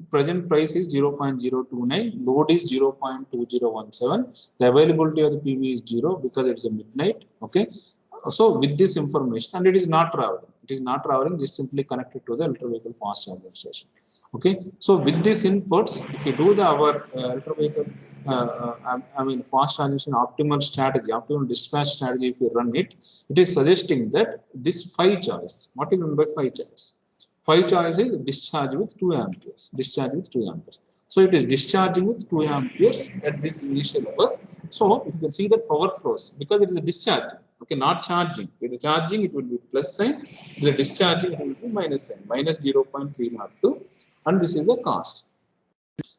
Speaker 2: present price is 0.029, load is 0.2017, the availability of the PV is 0 because it's a midnight. Okay, so with this information, and it is not traveling, just simply connected to the electric vehicle fast charging station. Okay, so with these inputs, if you do our electric vehicle fast charging station optimal strategy, optimal dispatch strategy, if you run it, it is suggesting that this 5 choice, what is meant by 5 choice? 5 choice is discharge with 2 amperes. Discharge with 2 amperes. So it is discharging with 2 amperes at this initial hour. So you can see that power flows because it is a discharge. Okay, not charging. With the charging, it will be plus sign. With the discharging, it will be minus sign, minus 0.302, and this is the cost.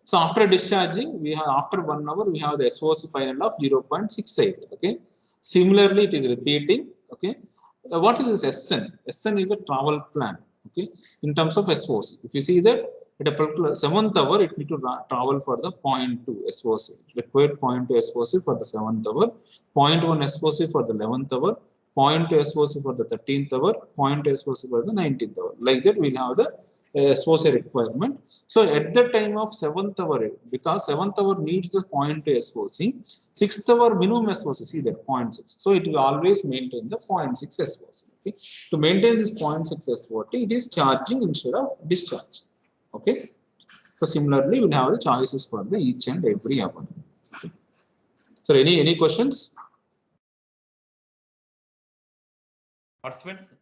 Speaker 2: So after discharging, we have after 1 hour we have the SOC final of 0.68. Okay. Similarly, it is repeating. Okay. What is this SN? SN is a travel plan. Okay, in terms of SOC, if you see that at a particular 7th hour, it need to travel for the 0.2 SOC, required 0.2 SOC for the 7th hour, 0.1 SOC for the 11th hour, 0.2 SOC for the 13th hour, 0.2 SOC for the 19th hour. Like that, we'll have the SOC requirement. So at the time of 7th hour, because 7th hour needs the 0.2 SOC, 6th hour minimum SOC, see that 0.6. So it will always maintain the 0.6 SOC. Okay. To maintain this 0.6 SOC, it is charging instead of discharge. Okay. So similarly, we'll have the choices for the each and every hour. Okay. So any questions?
Speaker 1: Participants,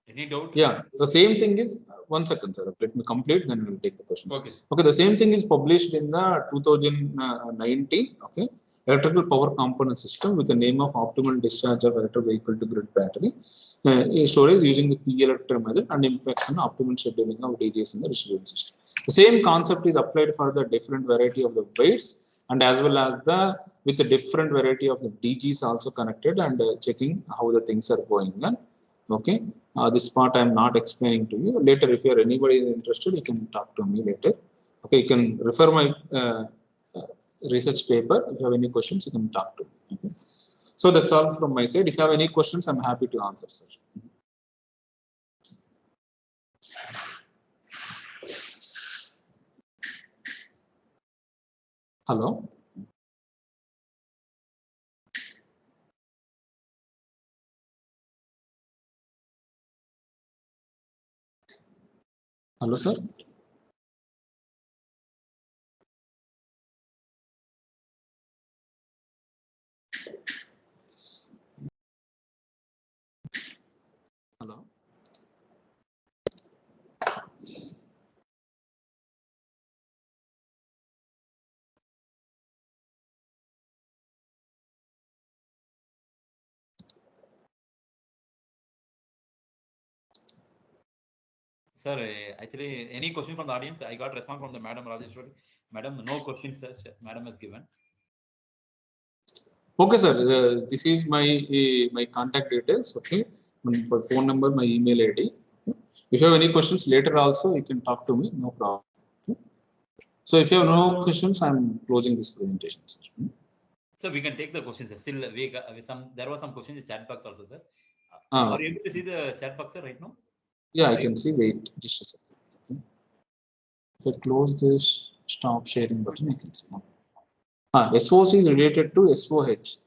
Speaker 1: any doubt?
Speaker 2: Yeah, the same thing is, one second, sir. Let me complete, then we'll take the questions.
Speaker 1: Okay.
Speaker 2: Okay, the same thing is published in the 2019. Okay. Electrical power component system with the name of optimal discharge of electric vehicle to grid battery storage using the PLFT method and impacts on optimal scheduling of DGs in the residual system. The same concept is applied for the different variety of the weights and as well as the with the different variety of the DGs also connected and checking how the things are going on. Okay, this part I'm not explaining to you. Later, if you're anybody is interested, you can talk to me later. Okay, you can refer my research paper. If you have any questions, you can talk to me. Okay. So that's all from my side. If you have any questions, I'm happy to answer, sir. Hello. Hello, sir. Hello.
Speaker 1: Sir, actually, any question from the audience? I got response from the Madam Rajeshwari. Madam, no questions, sir. Madam has given.
Speaker 2: Okay, sir. This is my contact details. Okay, for phone number, my email ID. Okay. If you have any questions later, also you can talk to me. No problem. Okay. So if you have no questions, I'm closing this presentation, sir.
Speaker 1: So we can take the questions. Still, there was some questions in the chat box also, sir.
Speaker 2: Ah.
Speaker 1: Are you able to see the chat box, sir, right now?
Speaker 2: Yeah, I can see. Wait, just a second. Okay. If I close this stop sharing button, I can see. SOC is related to SOH.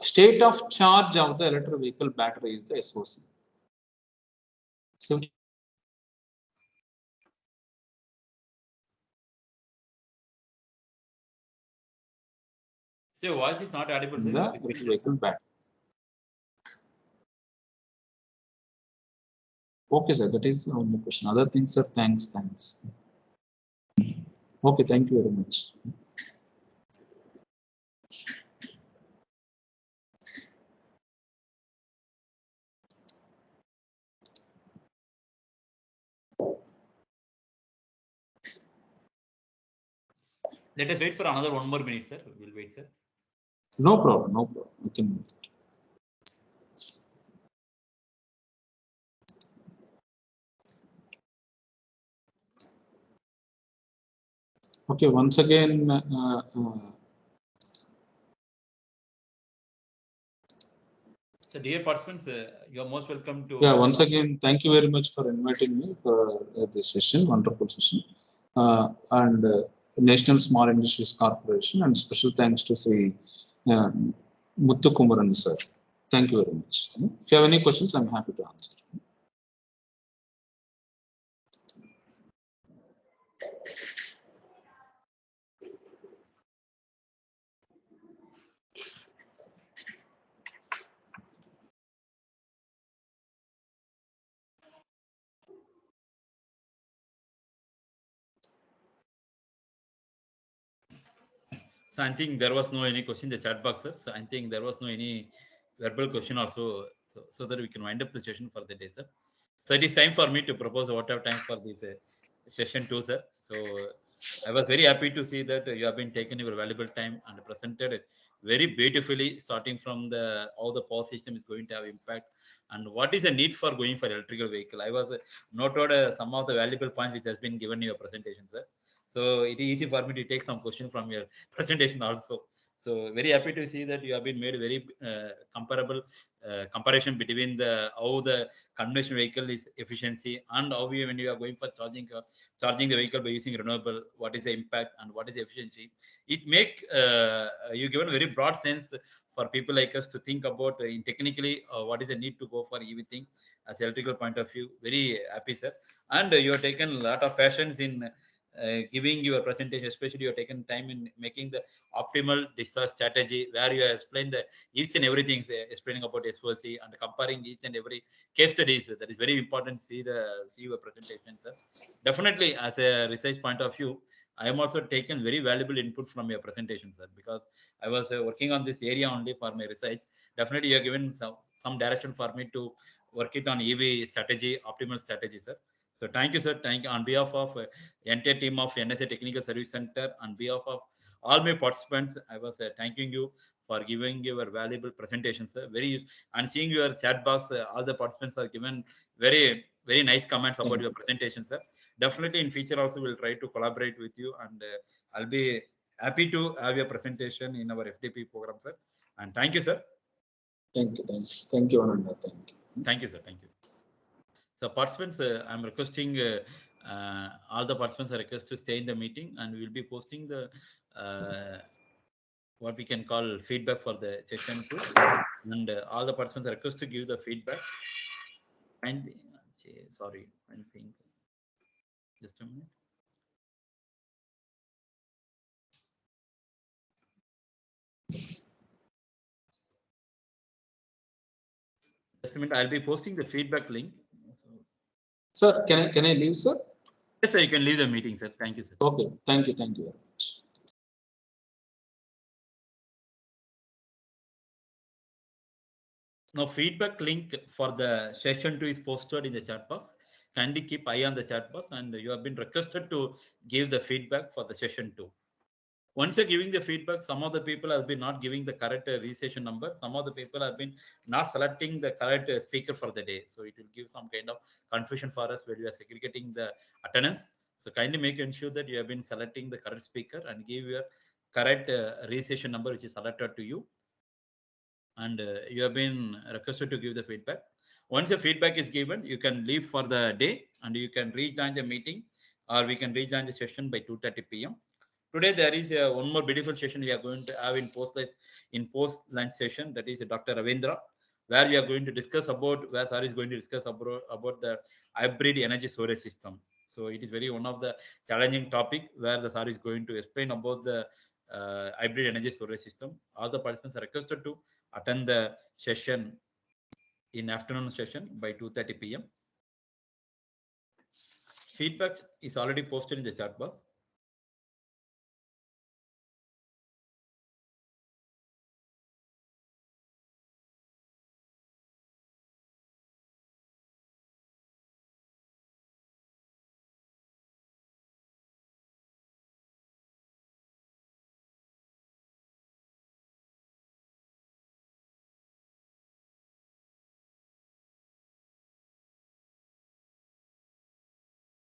Speaker 2: State of charge of the electric vehicle battery is the SOC. So
Speaker 1: your voice is not audible, sir.
Speaker 2: the electric vehicle battery. Okay, sir. That is the only question. Other things, sir. Thanks. Okay, thank you very much.
Speaker 1: Let us wait for another 1 more minute, sir. We'll wait, sir.
Speaker 2: No problem. No problem. We can wait. Okay, once again,
Speaker 1: So, dear participants, you are most welcome to.
Speaker 2: Yeah, once again, thank you very much for inviting me for this session, wonderful session. And National Small Industries Corporation, and special thanks to Sri Muthu Kumaran, sir. Thank you very much. If you have any questions, I'm happy to answer.
Speaker 1: So I think there was no any question in the chat box, sir. So I think there was no any verbal question also, so that we can wind up the session for the day, sir. So it is time for me to propose whatever time for this session 2, sir. So I was very happy to see that you have been taking your valuable time and presented it very beautifully, starting from the how the power system is going to have impact and what is the need for going for electrical vehicle. I was noted some of the valuable points which has been given in your presentation, sir. So it is easy for me to take some question from your presentation also. So very happy to see that you have been made very comparable comparison between the how the conventional vehicle is efficiency and how when you are going for charging the vehicle by using renewable, what is the impact and what is the efficiency. It make you given a very broad sense for people like us to think about in technically what is the need to go for EV thing as electrical point of view. Very happy, sir. And you have taken a lot of passions in giving your presentation, especially you have taken time in making the optimal discharge strategy where you have explained the each and everything, explaining about SOC and comparing each and every case studies. That is very important. See your presentation, sir. Definitely, as a research point of view, I am also taken very valuable input from your presentation, sir, because I was working on this area only for my research. Definitely, you have given some direction for me to work it on EV strategy, optimal strategy, sir. So thank you, sir. Thank you on behalf of entire team of NSA Technical Service Center, on behalf of all my participants, I was thanking you for giving your valuable presentation, sir. And seeing your chat box, all the participants are given very, very nice comments about your presentation, sir. Definitely in future also we'll try to collaborate with you, and I'll be happy to have your presentation in our FDP program, sir. And thank you, sir.
Speaker 2: Thank you, Ananda. Thank you.
Speaker 1: Thank you, sir. Thank you. So participants, I'm requesting all the participants are requested to stay in the meeting, and we'll be posting the what we can call feedback for the session 2, and all the participants are requested to give the feedback. And sorry, I think just a minute. Just a minute, I'll be posting the feedback link.
Speaker 2: Sir, can I leave, sir?
Speaker 1: Yes, sir, you can leave the meeting, sir. Thank you, sir.
Speaker 2: Okay, thank you very much.
Speaker 1: Now, feedback link for the session 2 is posted in the chat box. Kindly keep eye on the chat box, and you have been requested to give the feedback for the session 2. Once you're giving the feedback, some of the people have been not giving the correct registration number. Some of the people have been not selecting the correct speaker for the day. So it will give some kind of confusion for us when we are segregating the attendance. So kindly make ensure that you have been selecting the correct speaker and give your correct registration number which is selected to you. And you have been requested to give the feedback. Once the feedback is given, you can leave for the day and you can rejoin the meeting, or we can rejoin the session by 2:30 p.m. Today there is one more beautiful session we are going to have in post lunch session, that is Dr. Ravindra, where we are going to discuss about is going to discuss about the hybrid energy storage system. So it is one of the challenging topic where the sir is going to explain about the hybrid energy storage system. All the participants are requested to attend the session in afternoon session by 2:30 p.m. Feedback is already posted in the chat box.